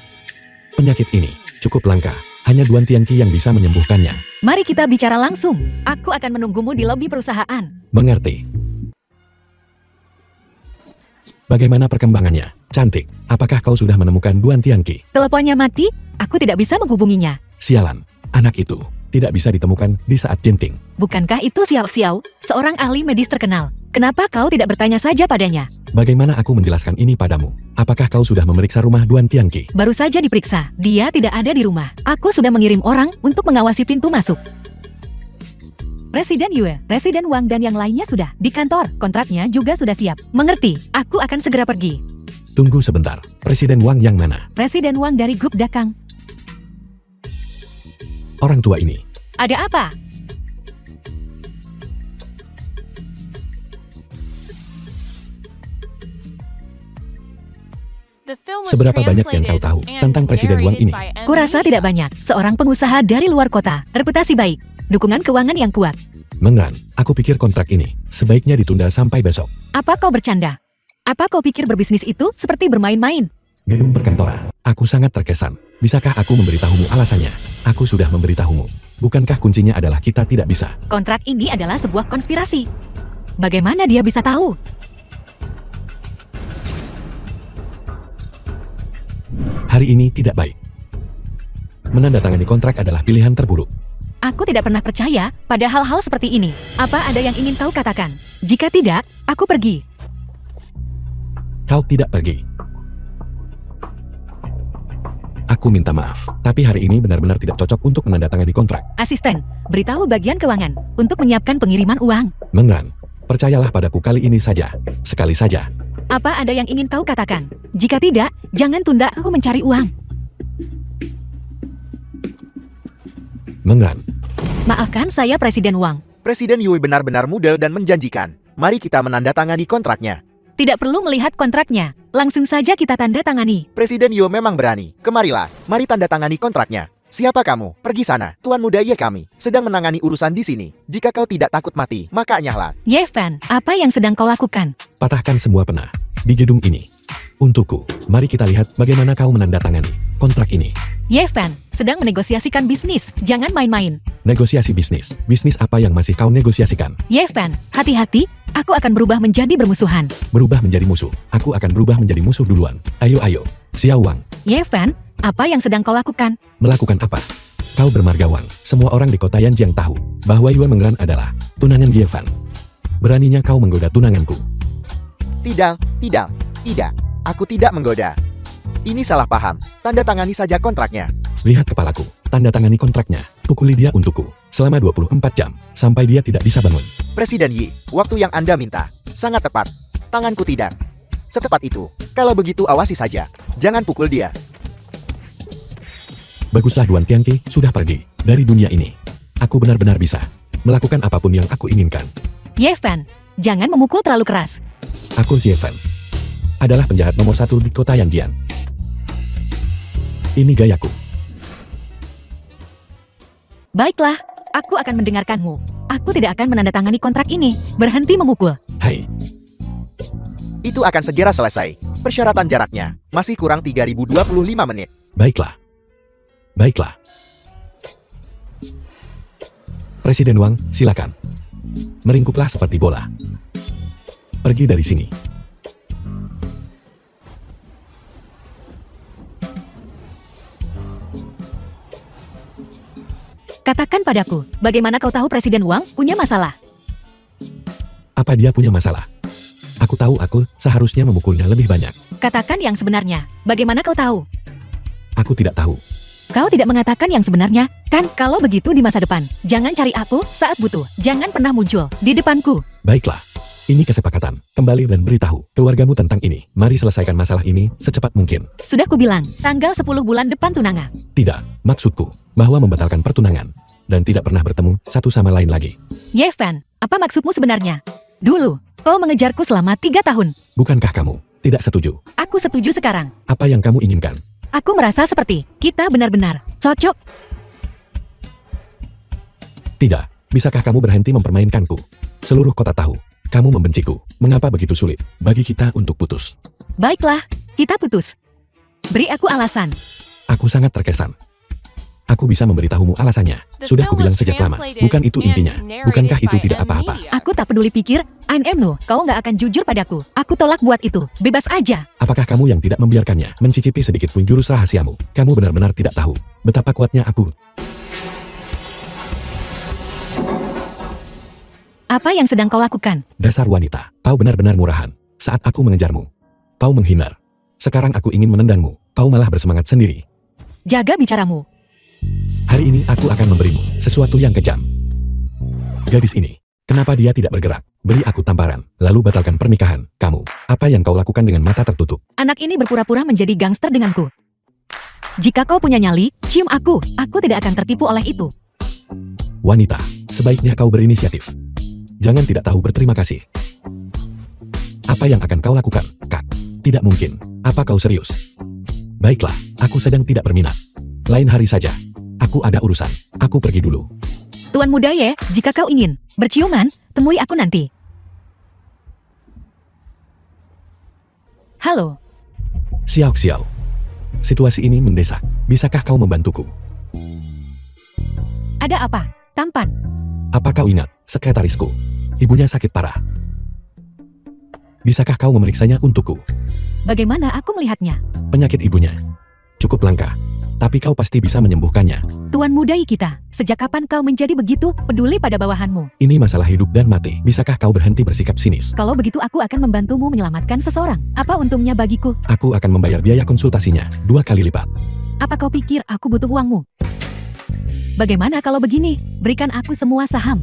Penyakit ini cukup langka. Hanya Duan Tianqi yang bisa menyembuhkannya. Mari kita bicara langsung. Aku akan menunggumu di lobi perusahaan. Mengerti. Bagaimana perkembangannya? Cantik, apakah kau sudah menemukan Duan Tianqi? Teleponnya mati, aku tidak bisa menghubunginya. Sialan, anak itu tidak bisa ditemukan di saat jenting. Bukankah itu Xiao Xiao, seorang ahli medis terkenal? Kenapa kau tidak bertanya saja padanya? Bagaimana aku menjelaskan ini padamu? Apakah kau sudah memeriksa rumah Duan Tianqi? Baru saja diperiksa, dia tidak ada di rumah. Aku sudah mengirim orang untuk mengawasi pintu masuk. Presiden Yue, Presiden Wang dan yang lainnya sudah di kantor. Kontraknya juga sudah siap. Mengerti, aku akan segera pergi. Tunggu sebentar, Presiden Wang yang mana? Presiden Wang dari grup Dakang. Orang tua ini. Ada apa? The film was Seberapa banyak yang kau translated tahu and tentang Presiden Wang narrated ini? by M Kurasa Media. tidak banyak. Seorang pengusaha dari luar kota, reputasi baik, dukungan keuangan yang kuat. Mengran, aku pikir kontrak ini sebaiknya ditunda sampai besok. Apa kau bercanda? Apa kau pikir berbisnis itu seperti bermain-main? Gedung perkantoran. Aku sangat terkesan. Bisakah aku memberitahumu alasannya? Aku sudah memberitahumu. Bukankah kuncinya adalah kita tidak bisa? Kontrak ini adalah sebuah konspirasi. Bagaimana dia bisa tahu? Hari ini tidak baik. Menandatangani kontrak adalah pilihan terburuk. Aku tidak pernah percaya pada hal-hal seperti ini. Apa ada yang ingin kau katakan? Jika tidak, aku pergi. Kau tidak pergi. Aku minta maaf, tapi hari ini benar-benar tidak cocok untuk menandatangani kontrak. Asisten, beritahu bagian keuangan untuk menyiapkan pengiriman uang. Mengran, percayalah padaku kali ini saja. Sekali saja. Apa ada yang ingin kau katakan? Jika tidak, jangan tunda aku mencari uang. Mengran, Maafkan saya Presiden Wang. Presiden Yue benar-benar muda dan menjanjikan. Mari kita menandatangani kontraknya. Tidak perlu melihat kontraknya. Langsung saja kita tanda tangani. Presiden Yue memang berani. Kemarilah, mari tanda tangani kontraknya. Siapa kamu? Pergi sana. Tuan muda Ye kami sedang menangani urusan di sini. Jika kau tidak takut mati, maka nyahlah. Ye Fan, apa yang sedang kau lakukan? Patahkan semua pena di gedung ini. Untukku, mari kita lihat bagaimana kau menandatangani kontrak ini. Ye Fan, sedang menegosiasikan bisnis. Jangan main-main. Negosiasi bisnis. Bisnis apa yang masih kau negosiasikan? Ye Fan, hati-hati. Aku akan berubah menjadi bermusuhan. Berubah menjadi musuh. Aku akan berubah menjadi musuh duluan. Ayo, ayo. Xiao Wang, Ye Fan, apa yang sedang kau lakukan? melakukan apa? Kau bermarga Wang. Semua orang di kota Yanjiang tahu bahwa Yue Mengran adalah tunangan Ye Fan. Beraninya kau menggoda tunanganku. Tidak. Aku tidak menggoda. Ini salah paham. Tanda tangani saja kontraknya. Lihat kepalaku. Tanda tangani kontraknya. Pukuli dia untukku. Selama 24 jam. Sampai dia tidak bisa bangun. Presiden Yi, waktu yang Anda minta sangat tepat. Tanganku tidak setepat itu. Kalau begitu awasi saja. Jangan pukul dia. Baguslah Duan Tianqi sudah pergi dari dunia ini. Aku benar-benar bisa melakukan apapun yang aku inginkan. Ye Fan, jangan memukul terlalu keras. Aku Xie Fan adalah penjahat nomor 1 di kota Yanjian. Ini gayaku. Baiklah, aku akan mendengarkanmu. Aku tidak akan menandatangani kontrak ini. Berhenti memukul. Hai, Itu akan segera selesai. Persyaratan jaraknya masih kurang 3025 menit. baiklah. Baiklah. Presiden Wang, silakan. Meringkuklah seperti bola. Pergi dari sini. Katakan padaku, bagaimana kau tahu Presiden Wang punya masalah? Apa dia punya masalah? Aku tahu aku seharusnya memukulnya lebih banyak. Katakan yang sebenarnya. Bagaimana kau tahu? Aku tidak tahu. Kau tidak mengatakan yang sebenarnya, kan? Kalau begitu di masa depan, jangan cari aku saat butuh. Jangan pernah muncul di depanku. Baiklah. Ini kesepakatan. Kembali dan beritahu keluargamu tentang ini. Mari selesaikan masalah ini secepat mungkin. Sudah kubilang, tanggal 10 bulan depan tunangan. Tidak, maksudku bahwa membatalkan pertunangan dan tidak pernah bertemu satu sama lain lagi. Ye Fan, apa maksudmu sebenarnya? Dulu, kau mengejarku selama 3 tahun. Bukankah kamu tidak setuju? Aku setuju sekarang. Apa yang kamu inginkan? Aku merasa seperti kita benar-benar cocok. Tidak, bisakah kamu berhenti mempermainkanku? Seluruh kota tahu kamu membenciku. Mengapa begitu sulit bagi kita untuk putus? Baiklah, kita putus. Beri aku alasan. Aku sangat terkesan. Aku bisa memberitahumu alasannya. Sudah kubilang sejak lama. Bukan itu intinya. Bukankah itu tidak apa-apa? Aku tak peduli pikir, no, kau nggak akan jujur padaku. Aku tolak buat itu. Bebas aja. Apakah kamu yang tidak membiarkannya mencicipi sedikit pun jurus rahasiamu? Kamu benar-benar tidak tahu betapa kuatnya aku. Apa yang sedang kau lakukan? Dasar wanita, kau benar-benar murahan. Saat aku mengejarmu, kau menghindar. Sekarang aku ingin menendangmu, kau malah bersemangat sendiri. Jaga bicaramu. Hari ini aku akan memberimu sesuatu yang kejam. Gadis ini, kenapa dia tidak bergerak? Beri aku tamparan, lalu batalkan pernikahan. Kamu, apa yang kau lakukan dengan mata tertutup? Anak ini berpura-pura menjadi gangster denganku. Jika kau punya nyali, cium aku. Aku tidak akan tertipu oleh itu. Wanita, sebaiknya kau berinisiatif. Jangan tidak tahu berterima kasih. Apa yang akan kau lakukan, Kak? Tidak mungkin. Apa kau serius? Baiklah, aku sedang tidak berminat. Lain hari saja. Aku ada urusan. Aku pergi dulu. Tuan muda Ye, jika kau ingin berciuman, temui aku nanti. Halo. Xiao Xiao. Situasi ini mendesak. Bisakah kau membantuku? Ada apa? Tampan. Apa kau ingat, sekretarisku? Ibunya sakit parah. Bisakah kau memeriksanya untukku? Bagaimana aku melihatnya? Penyakit ibunya cukup langka, tapi kau pasti bisa menyembuhkannya. Tuan muda kita, sejak kapan kau menjadi begitu peduli pada bawahanmu? Ini masalah hidup dan mati. Bisakah kau berhenti bersikap sinis? Kalau begitu aku akan membantumu menyelamatkan seseorang. Apa untungnya bagiku? Aku akan membayar biaya konsultasinya 2 kali lipat. Apa kau pikir aku butuh uangmu? Bagaimana kalau begini? Berikan aku semua saham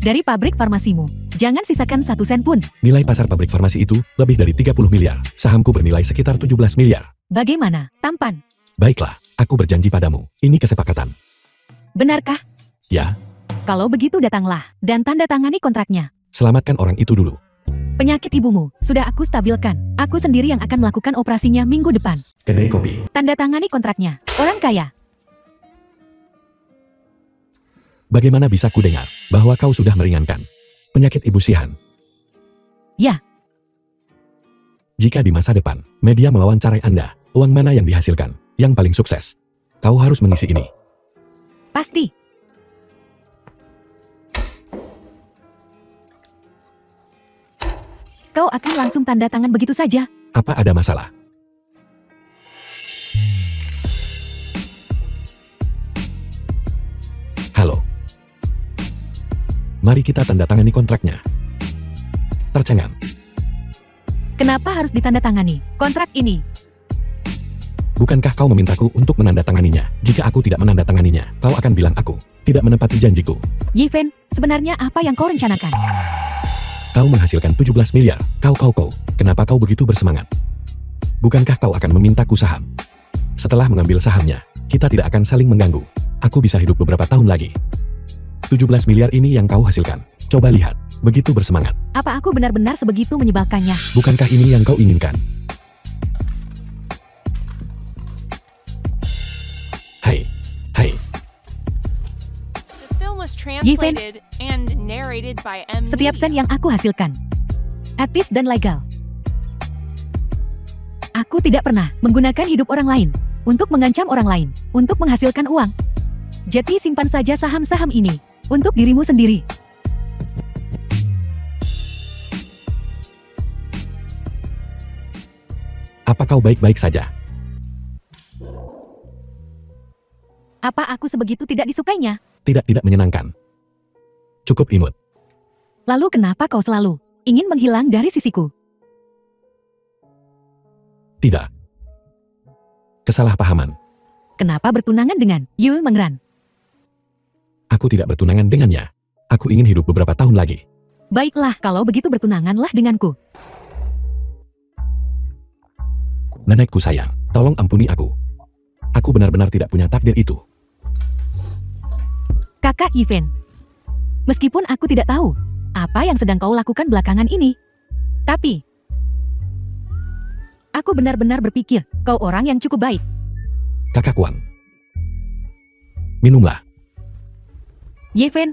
dari pabrik farmasimu. Jangan sisakan 1 sen pun. Nilai pasar pabrik farmasi itu lebih dari 30 miliar. Sahamku bernilai sekitar 17 miliar. Bagaimana, tampan? Baiklah, aku berjanji padamu. Ini kesepakatan. Benarkah? Ya, Kalau begitu datanglah dan tanda tangani kontraknya. Selamatkan orang itu dulu. Penyakit ibumu sudah aku stabilkan. Aku sendiri yang akan melakukan operasinya minggu depan. Kedai kopi. Tanda tangani kontraknya. Orang kaya. Bagaimana bisa ku dengar bahwa kau sudah meringankan penyakit ibu Sihan? Ya. Jika di masa depan media mewawancarai Anda, uang mana yang dihasilkan yang paling sukses? Kau harus mengisi ini. Pasti. Kau akan langsung tanda tangan begitu saja. Apa ada masalah? Halo. Mari kita tanda tangani kontraknya. Tercengang. Kenapa harus ditandatangani kontrak ini? Bukankah kau memintaku untuk menandatanganinya? Jika aku tidak menandatanganinya, kau akan bilang aku tidak menepati janjiku. Yifan, sebenarnya apa yang kau rencanakan? Kau menghasilkan 17 miliar. Kau. Kenapa kau begitu bersemangat? Bukankah kau akan memintaku saham? Setelah mengambil sahamnya, kita tidak akan saling mengganggu. Aku bisa hidup beberapa tahun lagi. 17 miliar ini yang kau hasilkan. Coba lihat, begitu bersemangat. Apa aku benar-benar sebegitu menyebalkannya? Bukankah ini yang kau inginkan? Hai. The film was translated and narrated by M. Setiap sen Media. yang aku hasilkan etis dan legal. Aku tidak pernah menggunakan hidup orang lain untuk mengancam orang lain, untuk menghasilkan uang. Jadi simpan saja saham-saham ini untuk dirimu sendiri. Apa kau baik-baik saja? Apa aku sebegitu tidak disukainya? Tidak menyenangkan. Cukup imut. Lalu kenapa kau selalu ingin menghilang dari sisiku? Tidak. Kesalahpahaman. Kenapa bertunangan dengan Yu Mengran? Aku tidak bertunangan dengannya. Aku ingin hidup beberapa tahun lagi. Baiklah, kalau begitu bertunanganlah denganku. Nenekku sayang, tolong ampuni aku. Aku benar-benar tidak punya takdir itu. Kakak Yifan, meskipun aku tidak tahu apa yang sedang kau lakukan belakangan ini, tapi aku benar-benar berpikir kau orang yang cukup baik. Kakak Wang. Minumlah. Yifan,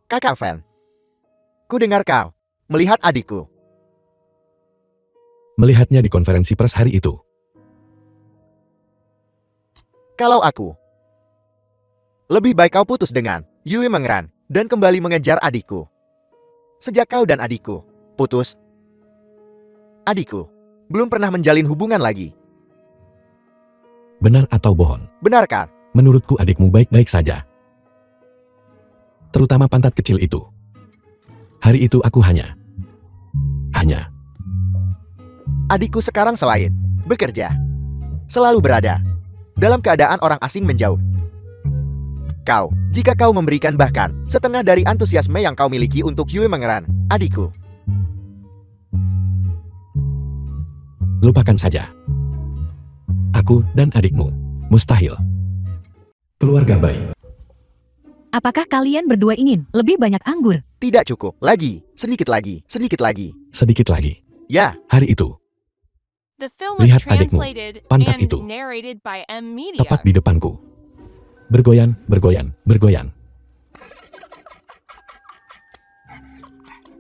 Kakak Fan. Ku dengar kau melihat adikku. Melihatnya di konferensi pers hari itu. Kalau aku, lebih baik kau putus dengan Yue Mengran dan kembali mengejar adikku. Sejak kau dan adikku putus, adikku belum pernah menjalin hubungan lagi. Benar atau bohong? Benar kan? Menurutku adikmu baik-baik saja. Terutama pantat kecil itu. Hari itu aku hanya Adikku sekarang selain bekerja, selalu berada dalam keadaan orang asing menjauh. Jika kau memberikan bahkan setengah dari antusiasme yang kau miliki untuk Yue Mengran, adikku, lupakan saja. Aku dan adikmu mustahil. Keluarga baik. apakah kalian berdua ingin lebih banyak anggur? tidak cukup. Lagi, sedikit lagi, sedikit lagi. Sedikit lagi. Ya, Hari itu, The film was Lihat adikmu, translated pantat and itu. narrated by M. Media. tepat di depanku. Bergoyang.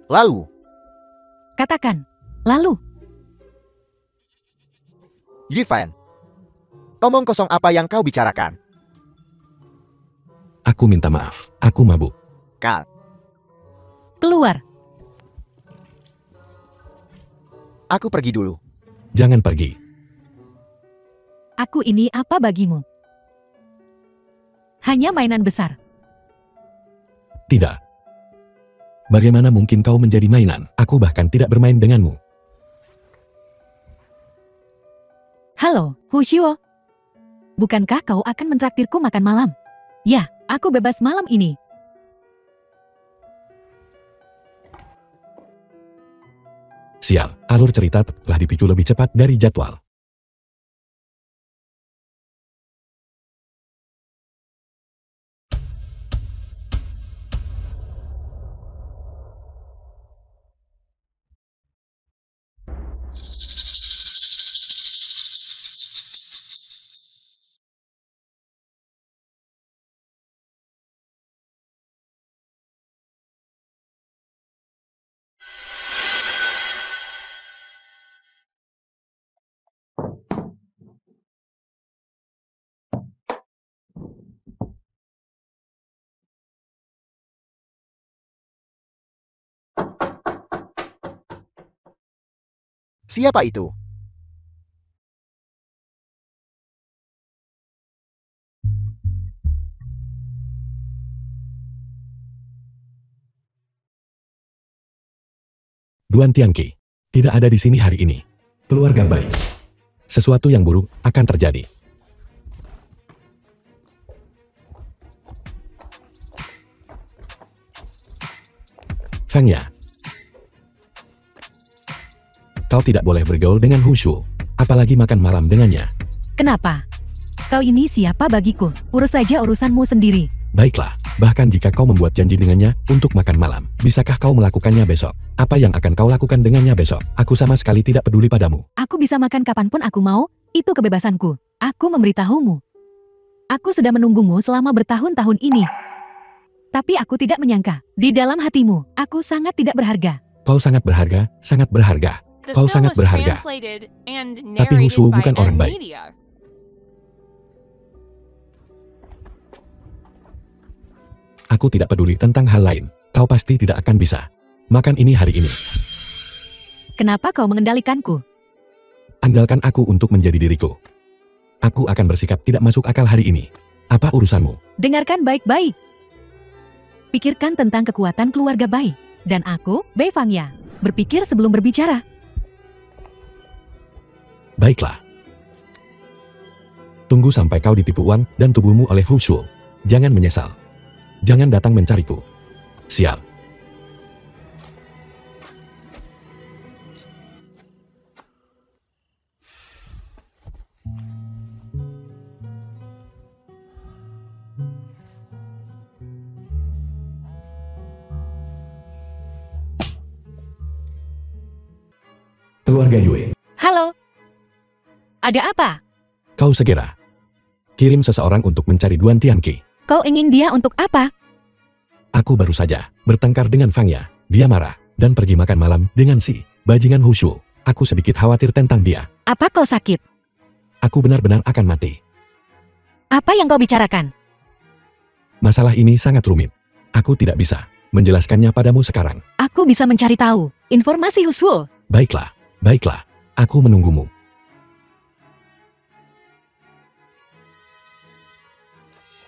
lalu, Katakan, lalu, Yifan, omong kosong apa yang kau bicarakan? Aku minta maaf. Aku mabuk. Kal, keluar. aku pergi dulu. Jangan pergi. Aku ini apa bagimu? Hanya mainan besar. Tidak. Bagaimana mungkin kau menjadi mainan? Aku bahkan tidak bermain denganmu. Halo, Hushio. Bukankah kau akan mentraktirku makan malam? Ya, aku bebas malam ini. Sial, alur cerita telah dipicu lebih cepat dari jadwal. Siapa itu? Duan Tiangqi tidak ada di sini hari ini. Keluarga Bai. Sesuatu yang buruk akan terjadi. Feng Ya. Kau tidak boleh bergaul dengan Hu Shu, apalagi makan malam dengannya. Kenapa? Kau ini siapa bagiku? Urus saja urusanmu sendiri. Baiklah, bahkan jika kau membuat janji dengannya untuk makan malam, bisakah kau melakukannya besok? Apa yang akan kau lakukan dengannya besok? Aku sama sekali tidak peduli padamu. Aku bisa makan kapanpun aku mau, itu kebebasanku. Aku memberitahumu. Aku sudah menunggumu selama bertahun-tahun ini. Tapi aku tidak menyangka, di dalam hatimu, aku sangat tidak berharga. Kau sangat berharga, sangat berharga. The Kau film sangat was berharga. translated and Tapi narrated Husu by bukan orang baik. Media. Aku tidak peduli tentang hal lain. Kau pasti tidak akan bisa makan ini hari ini. Kenapa kau mengendalikanku? Andalkan aku untuk menjadi diriku. Aku akan bersikap tidak masuk akal hari ini. Apa urusanmu? Dengarkan baik-baik. Pikirkan tentang kekuatan keluarga Bai. Dan aku, Bai Fangya, berpikir sebelum berbicara. Baiklah. Tunggu sampai kau ditipu uang dan tubuhmu oleh Hu Shu. Jangan menyesal. Jangan datang mencariku. Sial. Keluarga Yue. Halo. Ada apa? Kau segera kirim seseorang untuk mencari Duan Tiangqi. Kau ingin dia untuk apa? Aku baru saja bertengkar dengan Fang Ya. Dia marah dan pergi makan malam dengan si bajingan Hu Shu. Aku sedikit khawatir tentang dia. Apa kau sakit? Aku benar-benar akan mati. Apa yang kau bicarakan? Masalah ini sangat rumit. Aku tidak bisa menjelaskannya padamu sekarang. Aku bisa mencari tahu informasi Huswo. Baiklah, baiklah. Aku menunggumu.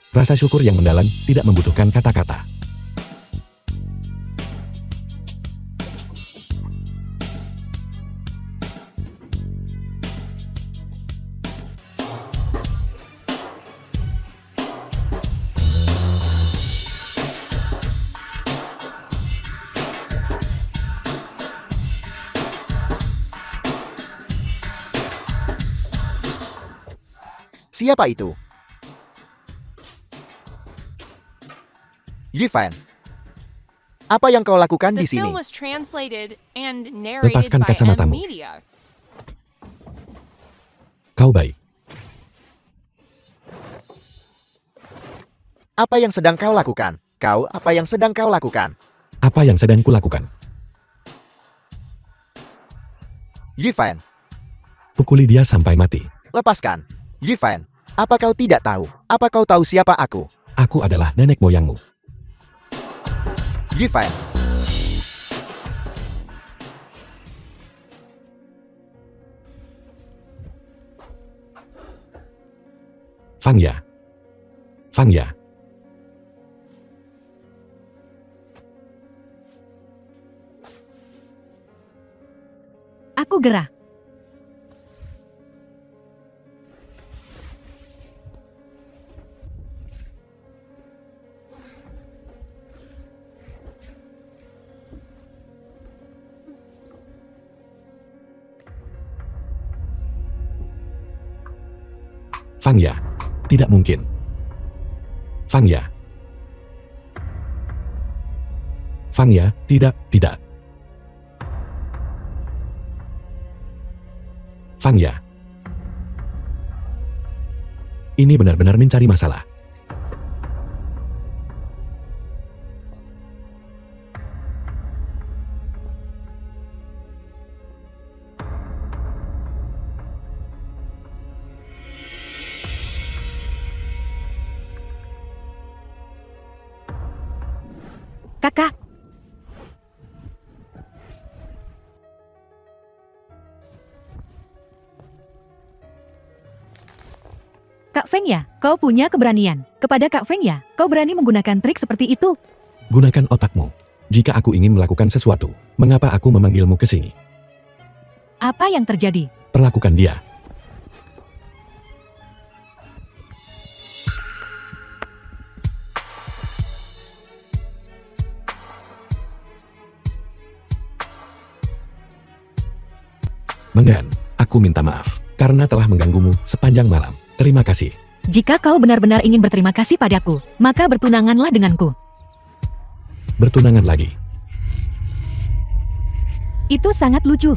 Rasa syukur yang mendalam tidak membutuhkan kata-kata. Siapa itu? Yifan. Apa yang kau lakukan The di sini? film was translated and narrated Lepaskan by kacamatamu. Media. Kau baik. Apa yang sedang kau lakukan? Apa yang sedang kau lakukan? Apa yang sedang kulakukan? Yifan, Pukuli dia sampai mati. lepaskan. Yifan, apa kau tidak tahu? Apa kau tahu siapa aku? Aku adalah nenek moyangmu. Yifan. Fang Ya. Fang Ya. Aku gerah. Fang Ya. Tidak mungkin. Fang Ya. Fang Ya, tidak. Fang Ya. Ini benar-benar mencari masalah. Kakak, Feng ya, kau punya keberanian. Kepada Kak Feng ya, kau berani menggunakan trik seperti itu. Gunakan otakmu. Jika aku ingin melakukan sesuatu, mengapa aku memanggilmu ke sini? Apa yang terjadi? Perlakukan dia. Menggan, aku minta maaf karena telah mengganggumu sepanjang malam. Terima kasih. Jika kau benar-benar ingin berterima kasih padaku, maka bertunanganlah denganku. Bertunangan lagi. Itu sangat lucu.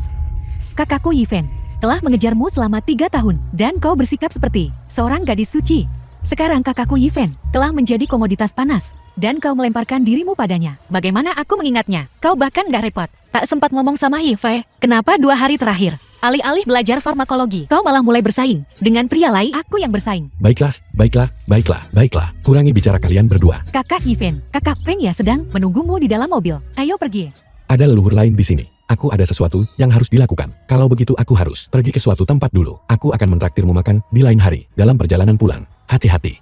Kakakku Yifen telah mengejarmu selama 3 tahun dan kau bersikap seperti seorang gadis suci. Sekarang kakakku Yifen telah menjadi komoditas panas dan kau melemparkan dirimu padanya. Bagaimana aku mengingatnya? Kau bahkan gak repot. Tak sempat ngomong sama Yife. Kenapa 2 hari terakhir? Alih-alih belajar farmakologi, kau malah mulai bersaing. Dengan pria lain, aku yang bersaing. Baiklah. Kurangi bicara kalian berdua. Kakak Yifen, kakak Feng ya sedang menunggumu di dalam mobil. Ayo pergi. Ada leluhur lain di sini. Aku ada sesuatu yang harus dilakukan. Kalau begitu aku harus pergi ke suatu tempat dulu. Aku akan mentraktirmu makan di lain hari dalam perjalanan pulang. Hati-hati.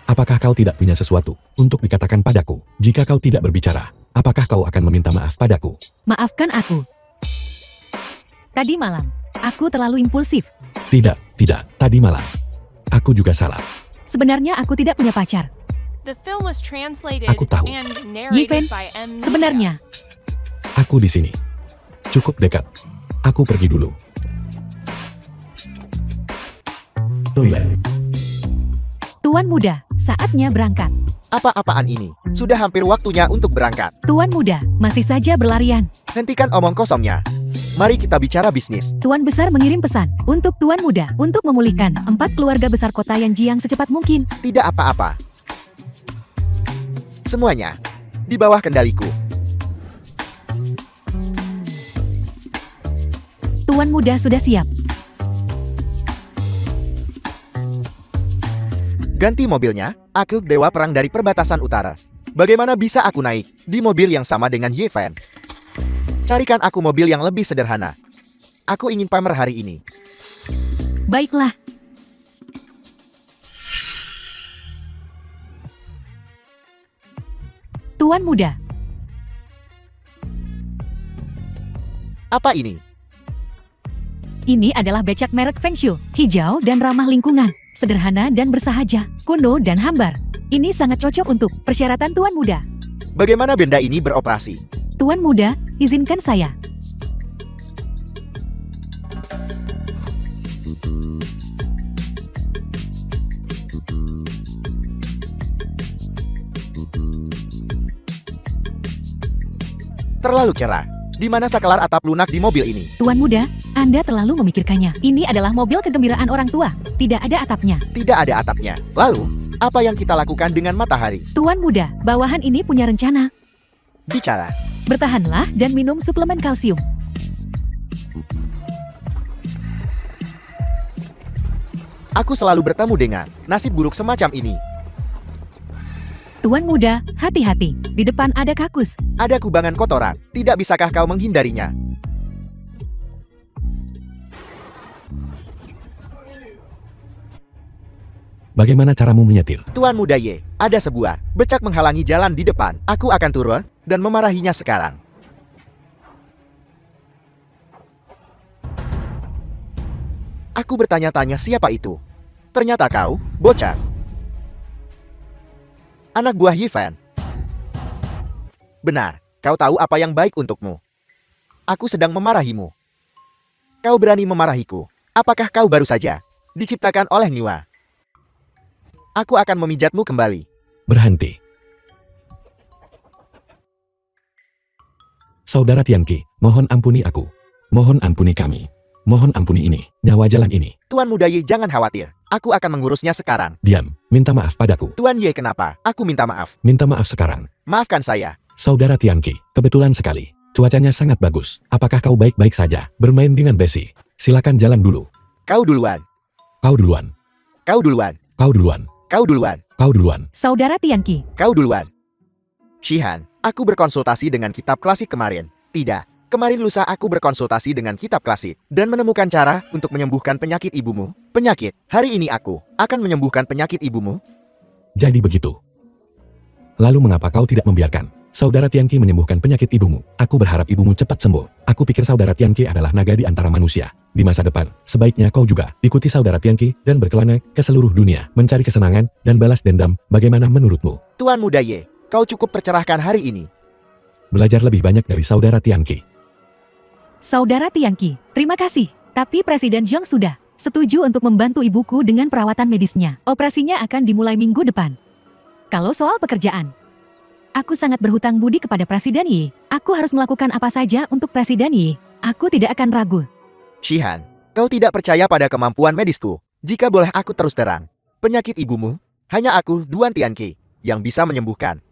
Apakah kau tidak punya sesuatu untuk dikatakan padaku? Jika kau tidak berbicara, apakah kau akan meminta maaf padaku? Maafkan aku. Tadi malam, aku terlalu impulsif. Tidak. Tadi malam. Aku juga salah. Sebenarnya aku tidak punya pacar. The film was translated Aku tahu. and Yifen, narrated by M. sebenarnya. Aku di sini. Cukup dekat. Aku pergi dulu. Toilet. Tuan muda, saatnya berangkat. Apa-apaan ini? Sudah hampir waktunya untuk berangkat. Tuan muda, masih saja berlarian. Hentikan omong kosongnya. Mari kita bicara bisnis. Tuan besar mengirim pesan untuk tuan muda untuk memulihkan 4 keluarga besar kota Yanjiang secepat mungkin. Tidak apa-apa. Semuanya di bawah kendaliku. Tuan muda sudah siap. Ganti mobilnya, aku dewa perang dari perbatasan utara. Bagaimana bisa aku naik di mobil yang sama dengan Yifen? Carikan aku mobil yang lebih sederhana. Aku ingin pamer hari ini. Baiklah. Tuan muda, Apa ini? ini adalah becak merek Fengshu, hijau dan ramah lingkungan, sederhana dan bersahaja, kuno dan hambar. Ini sangat cocok untuk persyaratan tuan muda. Bagaimana benda ini beroperasi? Tuan muda, izinkan saya. Terlalu cerah. Di mana saklar atap lunak di mobil ini? Tuan muda, Anda terlalu memikirkannya. Ini adalah mobil kegembiraan orang tua. Tidak ada atapnya. Tidak ada atapnya. Lalu, apa yang kita lakukan dengan matahari? Tuan muda, bawahan ini punya rencana. Bicara. Bertahanlah dan minum suplemen kalsium. Aku selalu bertemu dengan nasib buruk semacam ini. Tuan muda, hati-hati. Di depan ada kakus. Ada kubangan kotoran. Tidak bisakah kau menghindarinya? Bagaimana caramu menyetir? Tuan muda Ye, ada sebuah becak menghalangi jalan di depan. Aku akan turun dan memarahinya sekarang. Aku bertanya-tanya siapa itu. Ternyata kau, bocah. Anak buah Yifen. Benar, kau tahu apa yang baik untukmu. Aku sedang memarahimu. Kau berani memarahiku. Apakah kau baru saja diciptakan oleh Niwa? Aku akan memijatmu kembali. Berhenti. Saudara Tianqi, mohon ampuni aku. Mohon ampuni kami. Mohon ampuni ini, nyawa jalan ini. Tuan muda Ye jangan khawatir. Aku akan mengurusnya sekarang. Diam, minta maaf padaku. Tuan Ye kenapa? Aku minta maaf. Minta maaf sekarang. Maafkan saya. Saudara Tianqi, kebetulan sekali. Cuacanya sangat bagus. Apakah kau baik-baik saja? Bermain dengan Besi. Silakan jalan dulu. Kau duluan. Kau duluan. Kau duluan. Kau duluan. Kau duluan. Kau duluan. Saudara Tianqi, Kau duluan. Shihan, aku berkonsultasi dengan kitab klasik kemarin. Tidak, kemarin lusa aku berkonsultasi dengan kitab klasik dan menemukan cara untuk menyembuhkan penyakit ibumu. Penyakit, hari ini aku akan menyembuhkan penyakit ibumu. Jadi begitu. Lalu mengapa kau tidak membiarkan saudara Tianqi menyembuhkan penyakit ibumu? Aku berharap ibumu cepat sembuh. Aku pikir saudara Tianqi adalah naga di antara manusia. Di masa depan, sebaiknya kau juga ikuti saudara Tianqi dan berkelana ke seluruh dunia, mencari kesenangan dan balas dendam. Bagaimana menurutmu? Tuan Muda Ye, kau cukup tercerahkan hari ini. Belajar lebih banyak dari saudara Tianqi. Saudara Tianqi, terima kasih. Tapi Presiden Zhong sudah setuju untuk membantu ibuku dengan perawatan medisnya. Operasinya akan dimulai minggu depan. Kalau soal pekerjaan, aku sangat berhutang budi kepada Presiden Yi. Aku harus melakukan apa saja untuk Presiden Yi. Aku tidak akan ragu. Shihan, kau tidak percaya pada kemampuan medisku. Jika boleh aku terus terang, penyakit ibumu, hanya aku, Duan Tianqi, yang bisa menyembuhkan.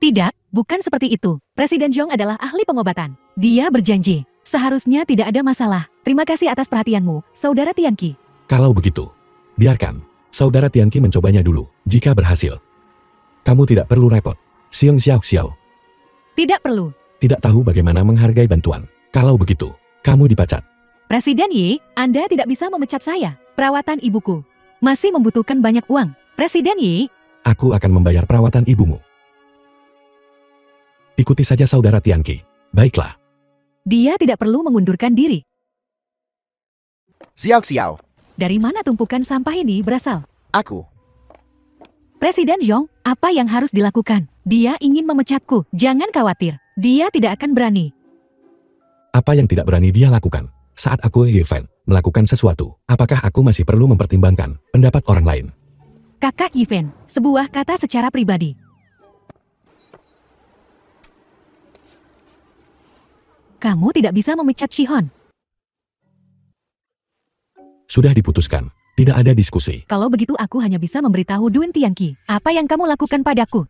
Tidak, bukan seperti itu. Presiden Zhong adalah ahli pengobatan. Dia berjanji, seharusnya tidak ada masalah. Terima kasih atas perhatianmu, Saudara Tianqi. Kalau begitu, biarkan saudara Tianqi mencobanya dulu. Jika berhasil, kamu tidak perlu repot. Xiong Xiao. Tidak perlu. Tidak tahu bagaimana menghargai bantuan. Kalau begitu, kamu dipecat. Presiden Yi, Anda tidak bisa memecat saya. Perawatan ibuku masih membutuhkan banyak uang. Presiden Yi, Aku akan membayar perawatan ibumu. Ikuti saja saudara Tianqi. Baiklah. dia tidak perlu mengundurkan diri. Xiao. Dari mana tumpukan sampah ini berasal? Aku. Presiden Zhong, apa yang harus dilakukan? Dia ingin memecatku. Jangan khawatir, dia tidak akan berani. Apa yang tidak berani dia lakukan? Saat aku Yifan melakukan sesuatu, apakah aku masih perlu mempertimbangkan pendapat orang lain? Kakak Yifan, sebuah kata secara pribadi. Kamu tidak bisa memecat Shihon. Sudah diputuskan, tidak ada diskusi. Kalau begitu aku hanya bisa memberitahu Duan Tianqi. Apa yang kamu lakukan padaku?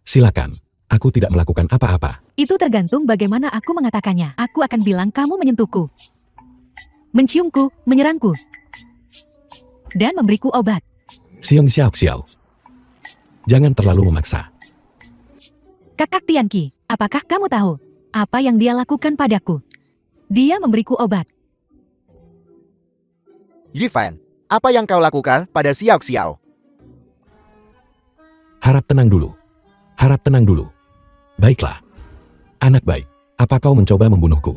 Silakan, aku tidak melakukan apa-apa. Itu tergantung bagaimana aku mengatakannya. Aku akan bilang kamu menyentuhku, menciumku, menyerangku, dan memberiku obat. Xiong Xiao. Jangan terlalu memaksa. Kakak Tianqi, apakah kamu tahu apa yang dia lakukan padaku? Dia memberiku obat. Yifan, apa yang kau lakukan pada Xiao? Harap tenang dulu. Harap tenang dulu. Baiklah. Anak baik, apa kau mencoba membunuhku?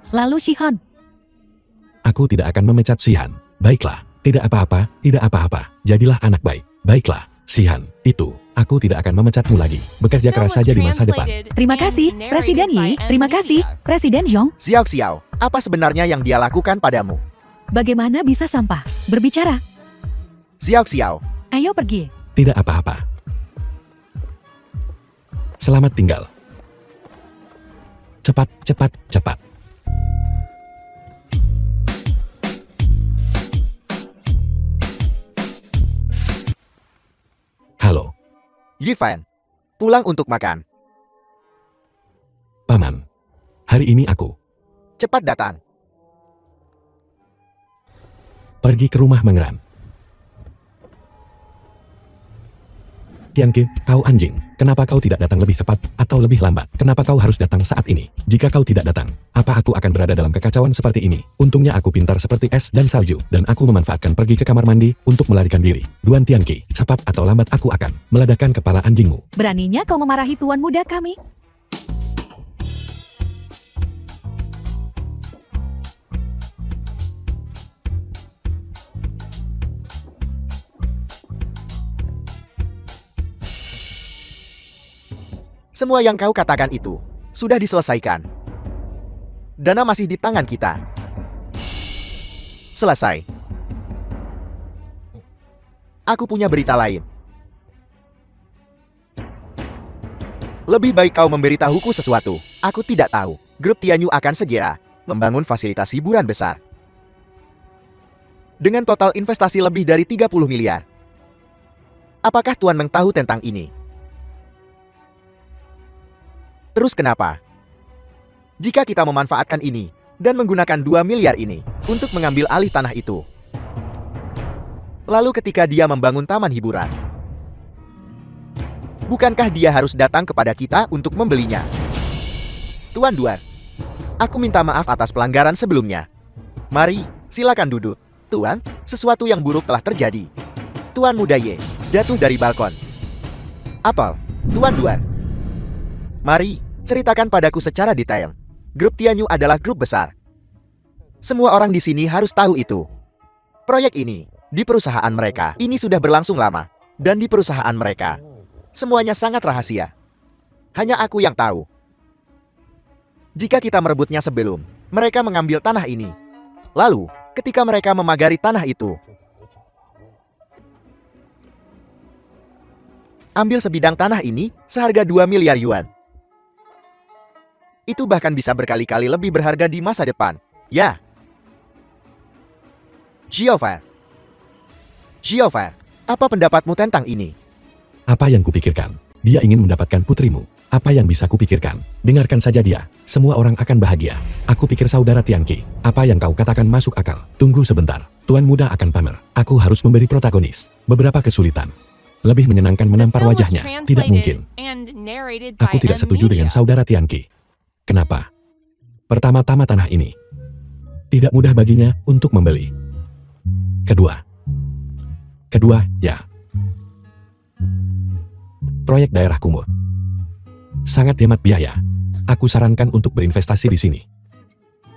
Lalu Shihon, Aku tidak akan memecat Shihan. Baiklah, tidak apa-apa, tidak apa-apa. Jadilah anak baik. Baiklah, Shihan, itu, aku tidak akan memecatmu lagi. Bekerja keras saja di masa depan. terima kasih, Presiden Yi. Terima kasih, Presiden Zhong. Xiao, apa sebenarnya yang dia lakukan padamu? Bagaimana bisa sampah berbicara? Xiao, Ayo pergi. Tidak apa-apa. Selamat tinggal. Cepat. Halo, Yifan, pulang untuk makan. Paman. Hari ini aku Cepat datang. pergi ke rumah Mengran. Tianqi, kau anjing. Kenapa kau tidak datang lebih cepat atau lebih lambat? Kenapa kau harus datang saat ini? Jika kau tidak datang, apa aku akan berada dalam kekacauan seperti ini? Untungnya aku pintar seperti es dan salju, dan aku memanfaatkan pergi ke kamar mandi untuk melarikan diri. Duan Tianqi, cepat atau lambat aku akan meledakkan kepala anjingmu. Beraninya kau memarahi tuan muda kami? Semua yang kau katakan itu sudah diselesaikan. Dana masih di tangan kita. Selesai. Aku punya berita lain. Lebih baik kau memberitahuku sesuatu. Aku tidak tahu. Grup Tianyu akan segera membangun fasilitas hiburan besar. Dengan total investasi lebih dari 30 miliar. Apakah Tuan Meng tahu tentang ini? Terus kenapa? Jika kita memanfaatkan ini dan menggunakan 2 miliar ini untuk mengambil alih tanah itu. Lalu ketika dia membangun taman hiburan, Bukankah dia harus datang kepada kita untuk membelinya? Tuan Duan, aku minta maaf atas pelanggaran sebelumnya. Mari, silakan duduk. Tuan, sesuatu yang buruk telah terjadi. Tuan Muda Ye jatuh dari balkon. Apel, Tuan Duan. Mari, ceritakan padaku secara detail. Grup Tianyu adalah grup besar. Semua orang di sini harus tahu itu. Proyek ini, di perusahaan mereka, ini sudah berlangsung lama. Dan di perusahaan mereka, semuanya sangat rahasia. Hanya aku yang tahu. Jika kita merebutnya sebelum mereka mengambil tanah ini, lalu, ketika mereka memagari tanah itu, ambil sebidang tanah ini seharga 2 miliar yuan. Itu bahkan bisa berkali-kali lebih berharga di masa depan. Ya. Xiaofan, apa pendapatmu tentang ini? Apa yang kupikirkan? Dia ingin mendapatkan putrimu. Apa yang bisa kupikirkan? Dengarkan saja dia. Semua orang akan bahagia. Aku pikir saudara Tianqi. Apa yang kau katakan masuk akal. Tunggu sebentar. Tuan muda akan pamer. Aku harus memberi protagonis beberapa kesulitan. Lebih menyenangkan menampar wajahnya. Tidak mungkin. Aku tidak setuju dengan saudara Tianqi. Kenapa? Pertama-tama tanah ini tidak mudah baginya untuk membeli. Kedua, ya. Proyek daerah kumuh sangat hemat biaya. Aku sarankan untuk berinvestasi di sini.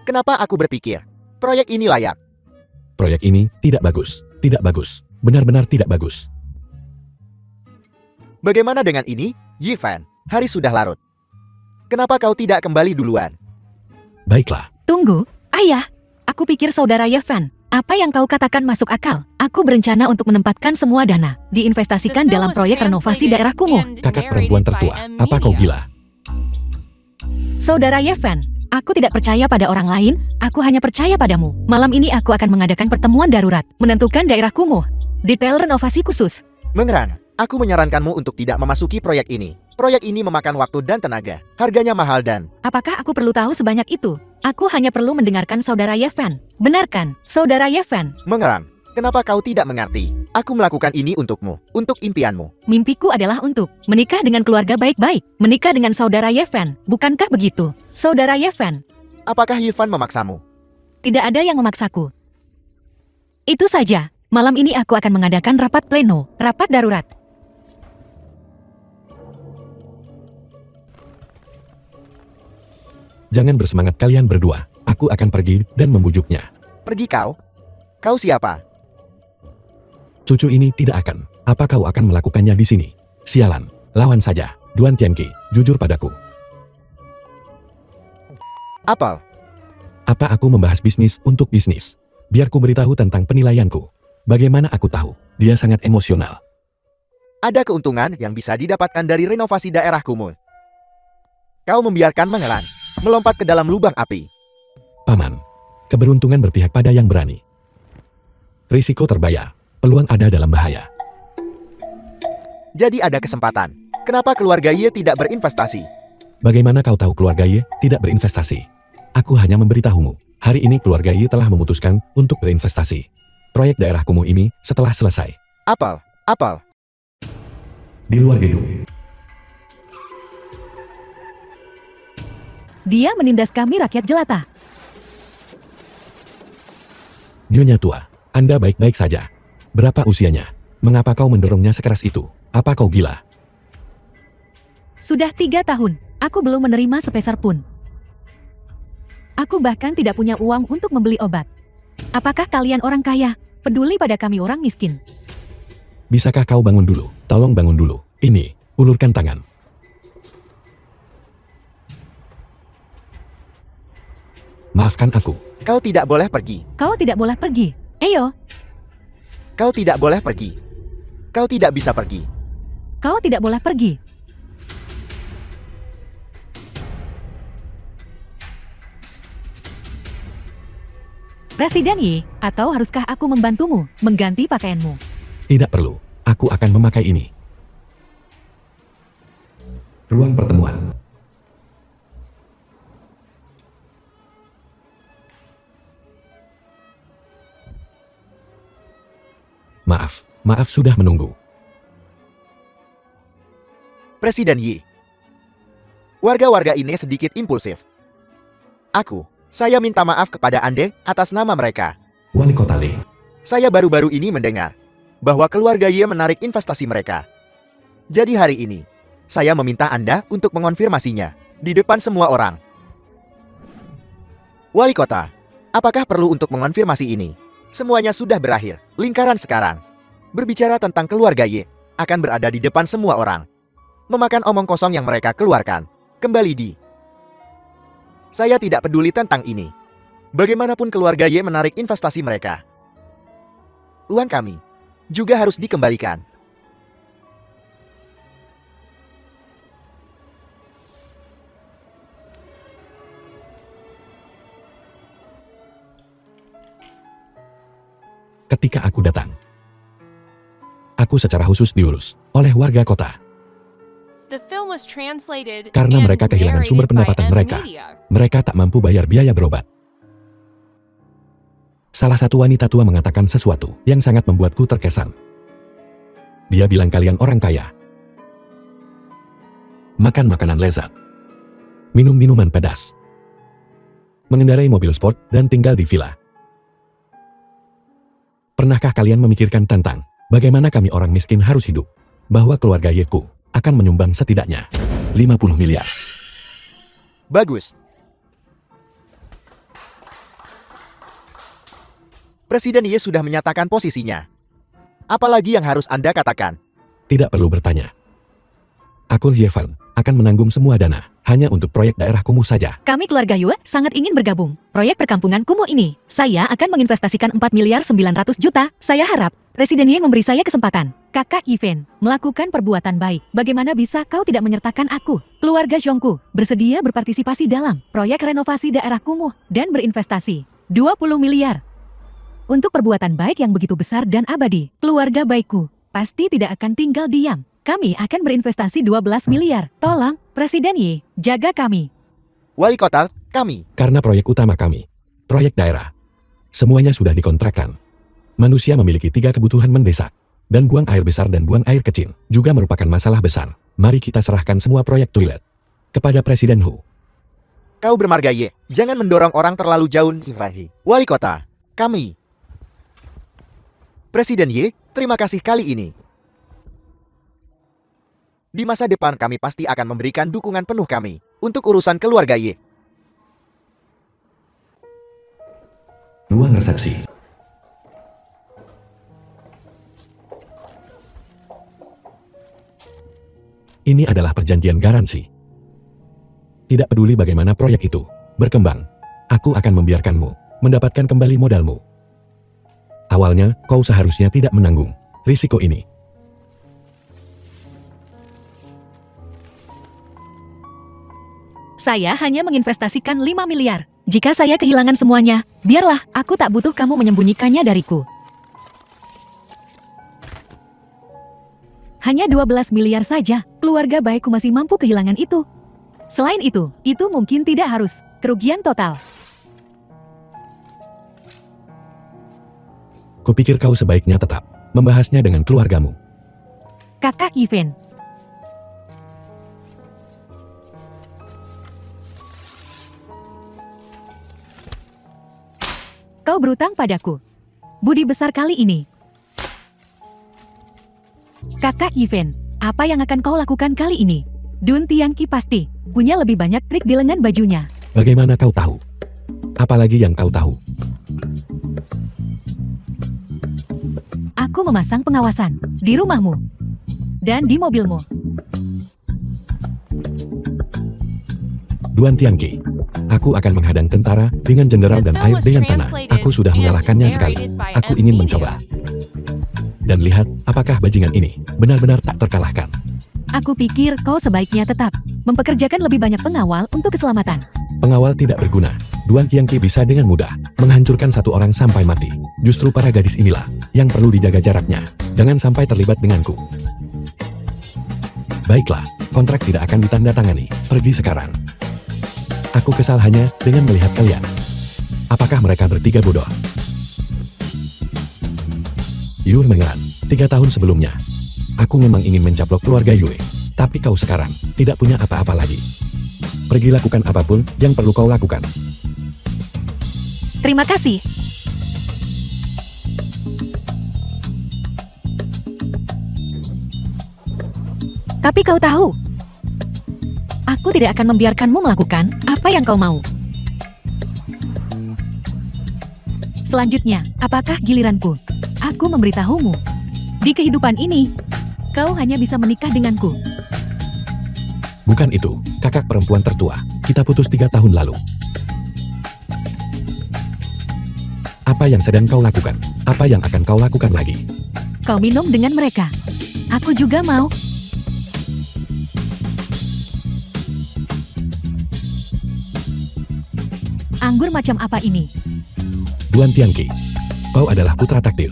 Kenapa aku berpikir proyek ini layak? Proyek ini tidak bagus. Tidak bagus. Benar-benar tidak bagus. Bagaimana dengan ini, Yifan? Hari sudah larut. Kenapa kau tidak kembali duluan? Baiklah. Tunggu, ayah. Aku pikir saudara Yifan. Apa yang kau katakan masuk akal. Aku berencana untuk menempatkan semua dana diinvestasikan dalam proyek renovasi daerah kumuh. Kakak perempuan tertua, apa kau gila? Saudara Yifan, aku tidak percaya pada orang lain, aku hanya percaya padamu. Malam ini aku akan mengadakan pertemuan darurat, menentukan daerah kumuh, detail renovasi khusus. Mengran, aku menyarankanmu untuk tidak memasuki proyek ini. Proyek ini memakan waktu dan tenaga, harganya mahal dan... Apakah aku perlu tahu sebanyak itu? Aku hanya perlu mendengarkan saudara Yifan. Benarkan, saudara Yifan? Mengerang, kenapa kau tidak mengerti? Aku melakukan ini untukmu, untuk impianmu. Mimpiku adalah untuk menikah dengan keluarga baik-baik, menikah dengan saudara Yifan. Bukankah begitu, saudara Yifan? Apakah Yifan memaksamu? Tidak ada yang memaksaku. Itu saja, malam ini aku akan mengadakan rapat pleno, rapat darurat. Jangan bersemangat kalian berdua. Aku akan pergi dan membujuknya. Pergi kau? Kau siapa? Cucu ini tidak akan. Apa kau akan melakukannya di sini? Sialan. Lawan saja. Duan Tianqi, jujur padaku. Apel. Apa aku membahas bisnis untuk bisnis? Biar ku beritahu tentang penilaianku. Bagaimana aku tahu? Dia sangat emosional. Ada keuntungan yang bisa didapatkan dari renovasi daerah kumuh. Kau membiarkan Mengelan melompat ke dalam lubang api. Paman, keberuntungan berpihak pada yang berani. Risiko terbayar, peluang ada dalam bahaya. Jadi ada kesempatan. Kenapa keluarga Ye tidak berinvestasi? Bagaimana kau tahu keluarga Ye tidak berinvestasi? Aku hanya memberitahumu. Hari ini keluarga Ye telah memutuskan untuk berinvestasi. Proyek daerah kumuh ini setelah selesai. Apel. Di luar gedung. Dia menindas kami rakyat jelata. Nyonya tua, Anda baik-baik saja. Berapa usianya? Mengapa kau mendorongnya sekeras itu? Apa kau gila? Sudah 3 tahun, aku belum menerima sepeser pun. Aku bahkan tidak punya uang untuk membeli obat. Apakah kalian orang kaya, peduli pada kami orang miskin? Bisakah kau bangun dulu? Tolong bangun dulu. Ini, ulurkan tangan. Maafkan aku. Kau tidak boleh pergi. Kau tidak boleh pergi. Eyo, Kau tidak boleh pergi. Kau tidak bisa pergi. kau tidak boleh pergi. Presiden Yi, atau haruskah aku membantumu mengganti pakaianmu? Tidak perlu. Aku akan memakai ini. Ruang pertemuan. Maaf sudah menunggu. Presiden Yi. Warga-warga ini sedikit impulsif. Saya minta maaf kepada Anda atas nama mereka. Wali Kota Lee. Saya baru-baru ini mendengar bahwa keluarga Ye menarik investasi mereka. Jadi hari ini, saya meminta Anda untuk mengonfirmasinya di depan semua orang. Wali Kota, apakah perlu untuk mengonfirmasi ini? Semuanya sudah berakhir. Lingkaran sekarang berbicara tentang keluarga Ye akan berada di depan semua orang. Memakan omong kosong yang mereka keluarkan. Kembali di. Saya tidak peduli tentang ini. Bagaimanapun keluarga Ye menarik investasi mereka. Uang kami juga harus dikembalikan. Ketika aku datang, aku secara khusus diurus oleh warga kota. The film was translated Karena and mereka kehilangan sumber narrated by pendapatan M mereka. Media. Mereka tak mampu bayar biaya berobat. Salah satu wanita tua mengatakan sesuatu yang sangat membuatku terkesan. Dia bilang kalian orang kaya. Makan makanan lezat. Minum minuman pedas. Mengendarai mobil sport dan tinggal di villa. Pernahkah kalian memikirkan tentang bagaimana kami orang miskin harus hidup? Bahwa keluarga Yeku akan menyumbang setidaknya 50 miliar. Bagus. Presiden Ye sudah menyatakan posisinya. Apalagi yang harus Anda katakan? Tidak perlu bertanya. Aku Yevan akan menanggung semua dana hanya untuk proyek daerah kumuh saja. Kami keluarga Yue sangat ingin bergabung. Proyek perkampungan kumuh ini, saya akan menginvestasikan 4 miliar 900 juta. Saya harap Presiden Ye memberi saya kesempatan. Kakak Yven, melakukan perbuatan baik. Bagaimana bisa kau tidak menyertakan aku? Keluarga Zhongku bersedia berpartisipasi dalam proyek renovasi daerah kumuh dan berinvestasi 20 miliar. Untuk perbuatan baik yang begitu besar dan abadi, keluarga baikku pasti tidak akan tinggal diam. Kami akan berinvestasi 12 miliar. Tolong, Presiden Ye, jaga kami. Wali kota, kami. Karena proyek utama kami, proyek daerah, semuanya sudah dikontrakkan. Manusia memiliki 3 kebutuhan mendesak, dan buang air besar dan buang air kecil juga merupakan masalah besar. Mari kita serahkan semua proyek toilet kepada Presiden Hu. Kau bermarga Ye, jangan mendorong orang terlalu jauh. Wali kota, kami. Presiden Ye, terima kasih kali ini. Di masa depan kami pasti akan memberikan dukungan penuh kami untuk urusan keluarga Ye. Ruang resepsi. Ini adalah perjanjian garansi. Tidak peduli bagaimana proyek itu berkembang, aku akan membiarkanmu mendapatkan kembali modalmu. Awalnya, kau seharusnya tidak menanggung risiko ini. Saya hanya menginvestasikan 5 miliar. Jika saya kehilangan semuanya, biarlah, aku tak butuh kamu menyembunyikannya dariku. Hanya 12 miliar saja, keluarga baikku masih mampu kehilangan itu. Selain itu mungkin tidak harus. Kerugian total. Kupikir kau sebaiknya tetap membahasnya dengan keluargamu. Kakak Yven. Kau berutang padaku. Budi besar kali ini. Kakak Yven, apa yang akan kau lakukan kali ini? Dun Tianqi pasti punya lebih banyak trik di lengan bajunya. Bagaimana kau tahu? Apalagi yang kau tahu? Aku memasang pengawasan di rumahmu dan di mobilmu. Duan Tianqi, aku akan menghadang tentara dengan jenderal dan air dengan tanah. Aku sudah mengalahkannya sekali. Aku ingin mencoba. Dan lihat, apakah bajingan ini benar-benar tak terkalahkan. Aku pikir kau sebaiknya tetap mempekerjakan lebih banyak pengawal untuk keselamatan. Pengawal tidak berguna. Duan Tianqi bisa dengan mudah menghancurkan satu orang sampai mati. Justru para gadis inilah yang perlu dijaga jaraknya. Jangan sampai terlibat denganku. Baiklah, kontrak tidak akan ditandatangani. Pergi sekarang. Aku kesal hanya dengan melihat kalian. Apakah mereka bertiga bodoh? Yue mengerang. 3 tahun sebelumnya, aku memang ingin mencaplok keluarga Yue. Tapi kau sekarang tidak punya apa-apa lagi. Pergi lakukan apapun yang perlu kau lakukan. Terima kasih. Tapi kau tahu, aku tidak akan membiarkanmu melakukan apa yang kau mau. Selanjutnya, apakah giliranku? Aku memberitahumu. Di kehidupan ini, kau hanya bisa menikah denganku. Bukan itu, kakak perempuan tertua. Kita putus 3 tahun lalu. Apa yang sedang kau lakukan? Apa yang akan kau lakukan lagi? Kau minum dengan mereka. Aku juga mau. Anggur macam apa ini? Duan Tianqi, kau adalah putra takdir.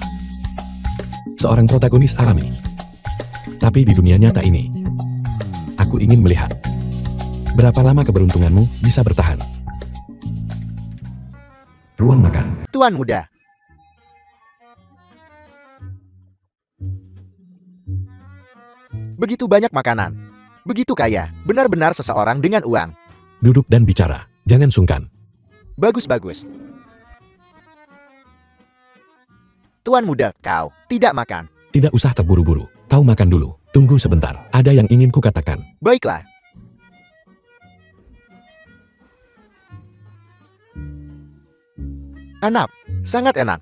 Seorang protagonis alami. Tapi di dunia nyata ini, aku ingin melihat berapa lama keberuntunganmu bisa bertahan. Ruang makan. Tuan muda. Begitu banyak makanan. Begitu kaya. Benar-benar seseorang dengan uang. Duduk dan bicara. Jangan sungkan. Bagus-bagus. Tuan muda, kau tidak makan. Tidak usah terburu-buru. Kau makan dulu. Tunggu sebentar. Ada yang ingin kukatakan. Baiklah. Enak. Sangat enak.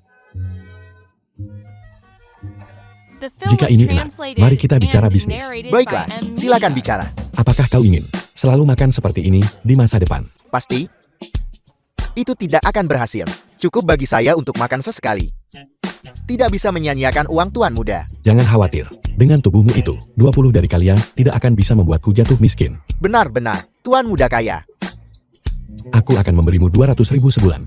The film Jika was ini enak, translated mari kita bicara and bisnis. narrated Baiklah, by M. silakan Misha. bicara. Apakah kau ingin selalu makan seperti ini di masa depan? Pasti. Itu tidak akan berhasil. Cukup bagi saya untuk makan sesekali. Tidak bisa menyia-nyiakan uang tuan muda. Jangan khawatir. Dengan tubuhmu itu, 20 dari kalian tidak akan bisa membuatku jatuh miskin. Benar-benar, tuan muda kaya. Aku akan memberimu 200.000 sebulan.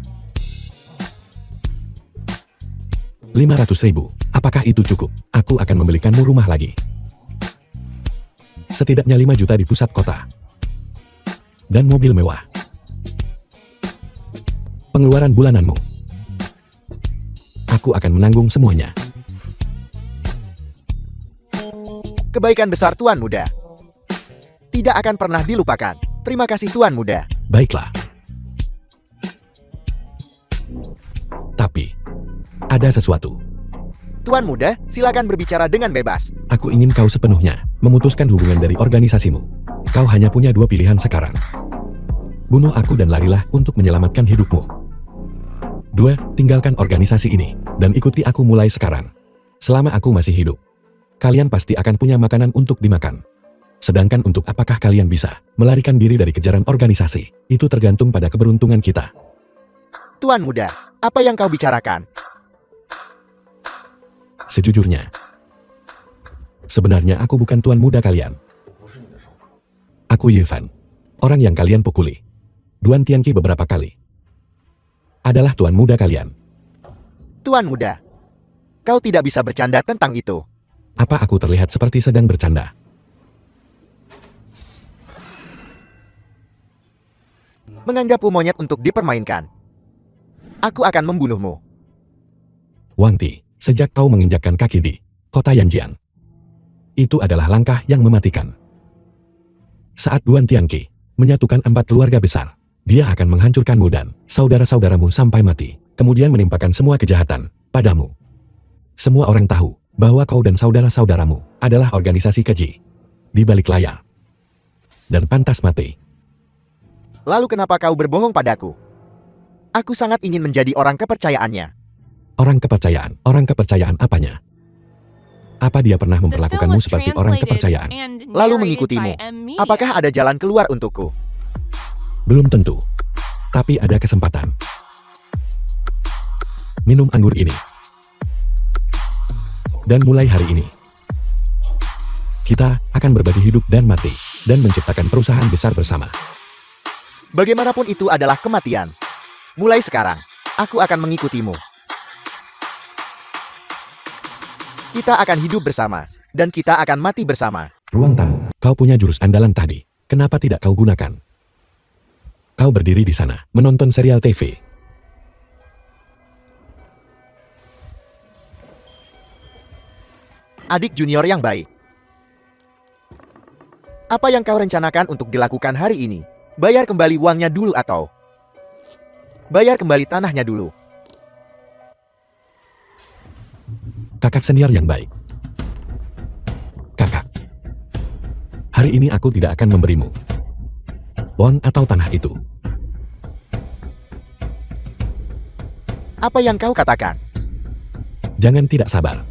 500.000. Apakah itu cukup? Aku akan membelikanmu rumah lagi. Setidaknya 5 juta di pusat kota. Dan mobil mewah. Pengeluaran bulananmu. Aku akan menanggung semuanya. Kebaikan besar tuan muda. Tidak akan pernah dilupakan. Terima kasih tuan muda. Baiklah. Tapi, ada sesuatu. Tuan muda, silakan berbicara dengan bebas. Aku ingin kau sepenuhnya memutuskan hubungan dari organisasimu. Kau hanya punya 2 pilihan sekarang. Bunuh aku dan larilah untuk menyelamatkan hidupmu. 2. Tinggalkan organisasi ini dan ikuti aku mulai sekarang. Selama aku masih hidup, kalian pasti akan punya makanan untuk dimakan. Sedangkan untuk apakah kalian bisa melarikan diri dari kejaran organisasi, itu tergantung pada keberuntungan kita. Tuan muda, apa yang kau bicarakan? Sejujurnya, sebenarnya aku bukan tuan muda kalian. Aku Yifan, orang yang kalian pukuli. Duan Tianqi beberapa kali. Adalah tuan muda kalian. Tuan muda, kau tidak bisa bercanda tentang itu. Apa aku terlihat seperti sedang bercanda? Menganggapmu monyet untuk dipermainkan. Aku akan membunuhmu. Wang Ti, sejak kau menginjakkan kaki di kota Yanjian, itu adalah langkah yang mematikan. Saat Duan Tianqi menyatukan 4 keluarga besar, dia akan menghancurkanmu dan saudara-saudaramu sampai mati, kemudian menimpakan semua kejahatan padamu. Semua orang tahu bahwa kau dan saudara-saudaramu adalah organisasi keji di balik layar dan pantas mati. Lalu kenapa kau berbohong padaku? Aku sangat ingin menjadi orang kepercayaannya. Orang kepercayaan apanya? Apa dia pernah The film memperlakukanmu was seperti orang translated kepercayaan? and Lalu narrated mengikutimu. by M. Misha. Apakah ada jalan keluar untukku? Belum tentu, tapi ada kesempatan. Minum anggur ini. Dan mulai hari ini, kita akan berbagi hidup dan mati, dan menciptakan perusahaan besar bersama. Bagaimanapun itu adalah kematian. Mulai sekarang, aku akan mengikutimu. Kita akan hidup bersama, dan kita akan mati bersama. Ruang tamu, kau punya jurus andalan tadi. Kenapa tidak kau gunakan? Kau berdiri di sana, menonton serial TV. Adik junior yang baik. Apa yang kau rencanakan untuk dilakukan hari ini? Bayar kembali uangnya dulu atau bayar kembali tanahnya dulu. Kakak senior yang baik. Kakak, hari ini aku tidak akan memberimu uang atau tanah itu. Apa yang kau katakan? Jangan tidak sabar.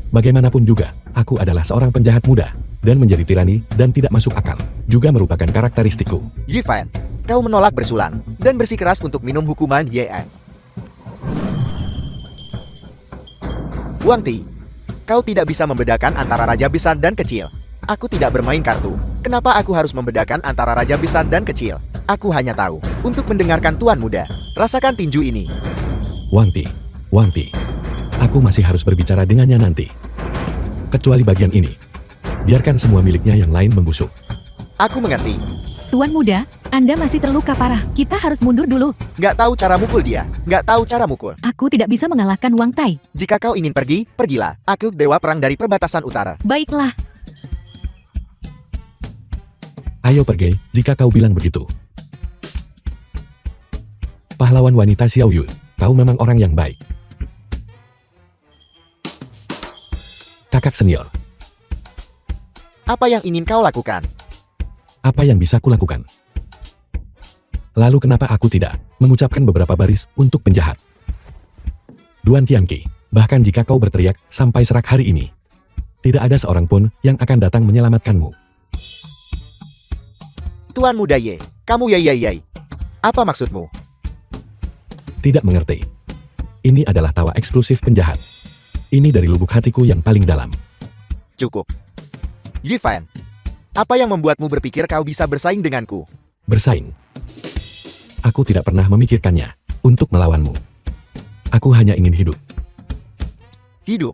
Bagaimanapun juga, aku adalah seorang penjahat muda, dan menjadi tirani dan tidak masuk akal juga merupakan karakteristikku. Yifan, kau menolak bersulang dan bersikeras untuk minum hukuman Yan. Wang Ti, kau tidak bisa membedakan antara raja besar dan kecil. Aku tidak bermain kartu. Kenapa aku harus membedakan antara raja besar dan kecil? Aku hanya tahu untuk mendengarkan tuan muda. Rasakan tinju ini. Wang Ti, aku masih harus berbicara dengannya nanti. Kecuali bagian ini. Biarkan semua miliknya yang lain membusuk. Aku mengerti. Tuan muda, Anda masih terluka parah. Kita harus mundur dulu. Nggak tahu cara mukul dia. Nggak tahu cara mukul. Aku tidak bisa mengalahkan Wang Tai. Jika kau ingin pergi, pergilah. Aku dewa perang dari perbatasan utara. Baiklah. Ayo pergi, jika kau bilang begitu. Pahlawan wanita Xiao Yu, kau memang orang yang baik. Kakak senior, Apa yang ingin kau lakukan? apa yang bisa kulakukan? Lalu kenapa aku tidak mengucapkan beberapa baris untuk penjahat? Duan Tianqi, bahkan jika kau berteriak sampai serak hari ini, tidak ada seorang pun yang akan datang menyelamatkanmu. Tuan muda Ye, kamu yai. Apa maksudmu? Tidak mengerti. Ini adalah tawa eksklusif penjahat. Ini dari lubuk hatiku yang paling dalam. Cukup. Yifan, apa yang membuatmu berpikir kau bisa bersaing denganku? Bersaing. Aku tidak pernah memikirkannya untuk melawanmu. Aku hanya ingin hidup. Hidup.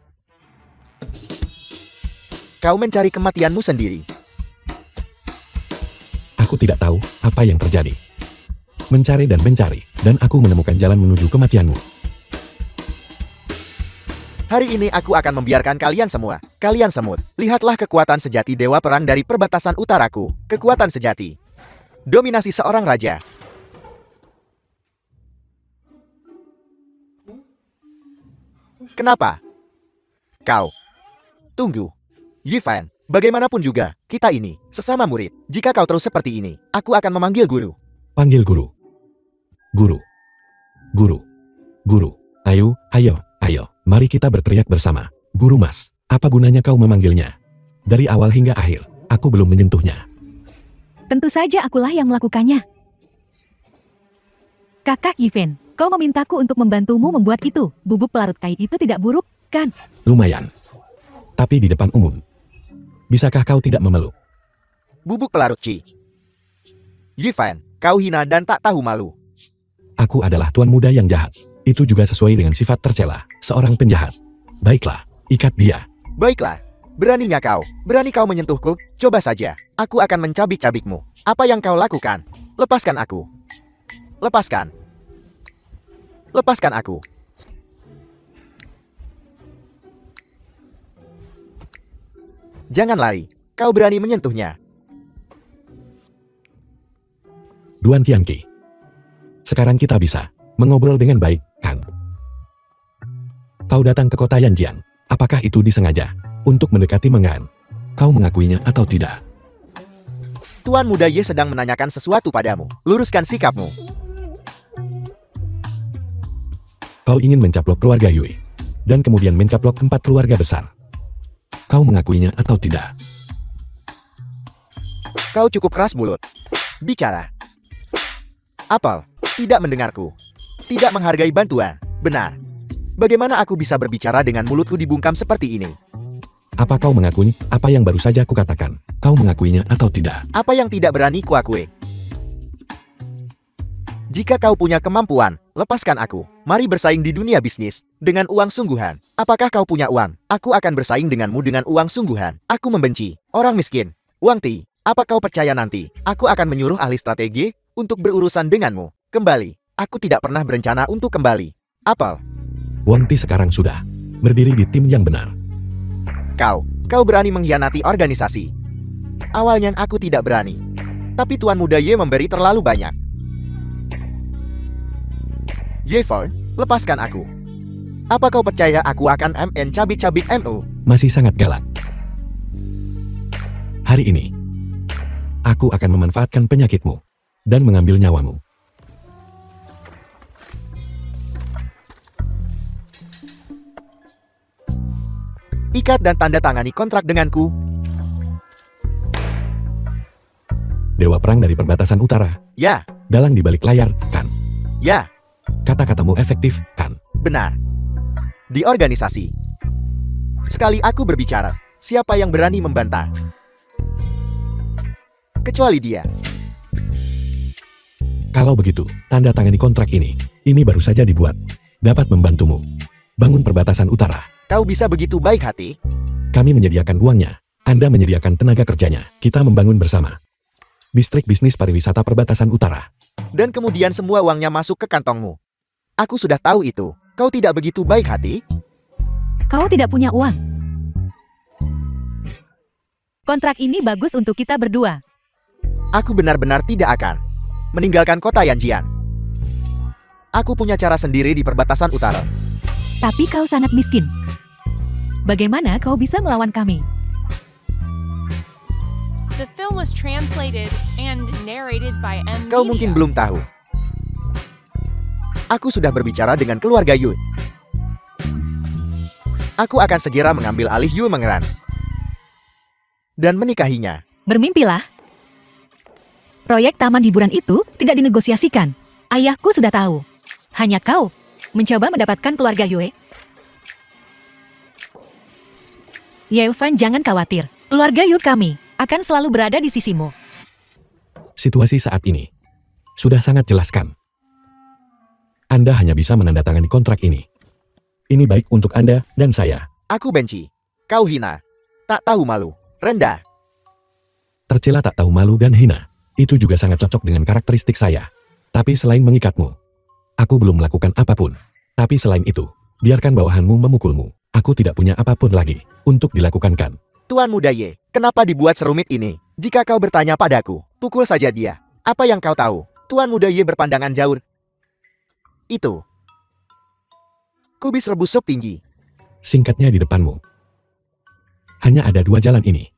Kau mencari kematianmu sendiri. Aku tidak tahu apa yang terjadi. Mencari, dan aku menemukan jalan menuju kematianmu. Hari ini aku akan membiarkan kalian semua. Kalian semut. Lihatlah kekuatan sejati dewa perang dari perbatasan utaraku. Kekuatan sejati. Dominasi seorang raja. Kenapa? Kau. Tunggu. Yifan, bagaimanapun juga, kita ini, sesama murid. Jika kau terus seperti ini, aku akan memanggil guru. Panggil guru. Guru. Guru. Guru. Ayo. Mari kita berteriak bersama. Guru Mas, apa gunanya kau memanggilnya? Dari awal hingga akhir, aku belum menyentuhnya. Tentu saja akulah yang melakukannya. Kakak Yifan, kau memintaku untuk membantumu membuat itu. Bubuk pelarut kait itu tidak buruk, kan? Lumayan. Tapi di depan umum. Bisakah kau tidak memeluk? Bubuk pelarut Qi. Yifan, kau hina dan tak tahu malu. Aku adalah tuan muda yang jahat. Itu juga sesuai dengan sifat tercela, seorang penjahat. Baiklah, ikat dia. Baiklah. Berani kau menyentuhku? Coba saja. Aku akan mencabik-cabikmu. Apa yang kau lakukan? Lepaskan aku. Lepaskan. Lepaskan aku. Jangan lari. Kau berani menyentuhnya. Duan Tianqi. Sekarang kita bisa mengobrol dengan baik, Kang. Kau datang ke kota Yanjiang. Apakah itu disengaja untuk mendekati Mengan? Kau mengakuinya atau tidak? Tuan muda Ye sedang menanyakan sesuatu padamu. Luruskan sikapmu. Kau ingin mencaplok keluarga Yue, dan kemudian mencaplok 4 keluarga besar. Kau mengakuinya atau tidak? Kau cukup keras mulut. Bicara. Apel, tidak mendengarku. Tidak menghargai bantuan. Benar. Bagaimana aku bisa berbicara dengan mulutku dibungkam seperti ini? Apa kau mengakui apa yang baru saja kukatakan? Kau mengakuinya atau tidak? Apa yang tidak berani kuakui? Jika kau punya kemampuan, lepaskan aku. Mari bersaing di dunia bisnis dengan uang sungguhan. Apakah kau punya uang? Aku akan bersaing denganmu dengan uang sungguhan. Aku membenci orang miskin. Wang Ti, apa kau percaya nanti aku akan menyuruh ahli strategi untuk berurusan denganmu? Kembali. Aku tidak pernah berencana untuk kembali. Apel. Wang Ti sekarang sudah berdiri di tim yang benar. Kau berani mengkhianati organisasi. Awalnya aku tidak berani. Tapi Tuan Muda Ye memberi terlalu banyak. Yevon, lepaskan aku. Apa kau percaya aku akan MN cabik-cabik MU? Masih sangat galak. Hari ini, aku akan memanfaatkan penyakitmu dan mengambil nyawamu. Ikat dan tanda tangani kontrak denganku. Dewa perang dari perbatasan utara. Ya, Dalang di balik layar, kan? ya, Kata-katamu efektif, kan? benar. Di organisasi. Sekali aku berbicara, siapa yang berani membantah? Kecuali dia. Kalau begitu, tanda tangani kontrak ini. Ini baru saja dibuat. Dapat membantumu. Bangun perbatasan utara. Kau bisa begitu baik hati? Kami menyediakan uangnya. Anda menyediakan tenaga kerjanya. Kita membangun bersama. Distrik bisnis pariwisata perbatasan utara. Dan kemudian semua uangnya masuk ke kantongmu. Aku sudah tahu itu. Kau tidak begitu baik hati? Kau tidak punya uang. Kontrak ini bagus untuk kita berdua. Aku benar-benar tidak akan meninggalkan kota Yanjian. Aku punya cara sendiri di perbatasan utara. Tapi kau sangat miskin. Bagaimana kau bisa melawan kami? The film was translated and narrated by M. Kau mungkin belum tahu. Aku sudah berbicara dengan keluarga Yu. Aku akan segera mengambil alih Yu Mengran dan menikahinya. Bermimpilah. Proyek taman hiburan itu tidak dinegosiasikan. Ayahku sudah tahu. Hanya kau mencoba mendapatkan keluarga Yue. Yevon, jangan khawatir. Keluarga Yu kami akan selalu berada di sisimu. Situasi saat ini sudah sangat jelas, kan? Anda hanya bisa menandatangani kontrak ini. Ini baik untuk Anda dan saya. Aku benci. Kau hina. Tak tahu malu. Rendah. Tercela, tak tahu malu, dan hina. Itu juga sangat cocok dengan karakteristik saya. Tapi selain mengikatmu, aku belum melakukan apapun. Tapi selain itu, biarkan bawahanmu memukulmu. Aku tidak punya apapun lagi untuk dilakukan, kan? Tuan Muda Ye, kenapa dibuat serumit ini? Jika kau bertanya padaku, pukul saja dia. Apa yang kau tahu? Tuan Muda Ye berpandangan jauh. Itu. Kubis rebus sup tinggi. Singkatnya di depanmu. Hanya ada dua jalan ini.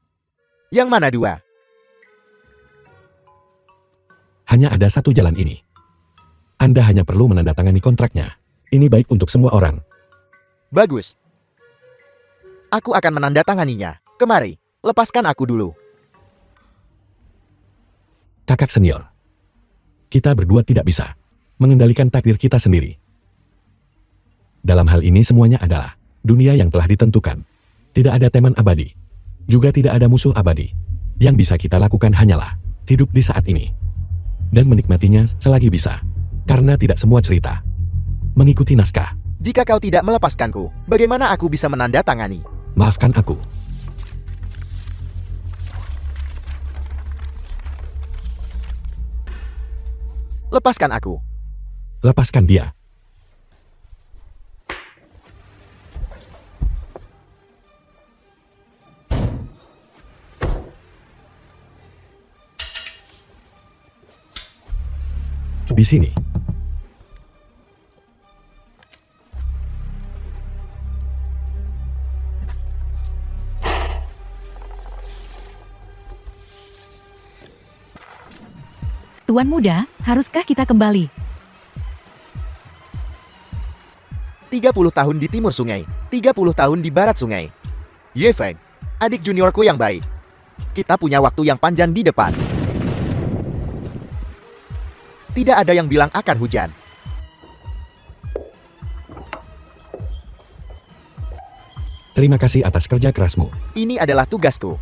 Yang mana dua? Hanya ada satu jalan ini. Anda hanya perlu menandatangani kontraknya. Ini baik untuk semua orang. Bagus. Aku akan menandatanganinya. Kemari, lepaskan aku dulu. Kakak senior. Kita berdua tidak bisa mengendalikan takdir kita sendiri. Dalam hal ini semuanya adalah dunia yang telah ditentukan. Tidak ada teman abadi. Juga tidak ada musuh abadi. Yang bisa kita lakukan hanyalah hidup di saat ini. Dan menikmatinya selagi bisa. Karena tidak semua cerita mengikuti naskah. Jika kau tidak melepaskanku, bagaimana aku bisa menandatangani? Maafkan aku. Lepaskan aku. Lepaskan dia. Di sini. Tuan Muda, haruskah kita kembali? 30 tahun di timur sungai, 30 tahun di barat sungai. Ye Feng, adik juniorku yang baik. Kita punya waktu yang panjang di depan. Tidak ada yang bilang akan hujan. Terima kasih atas kerja kerasmu. Ini adalah tugasku.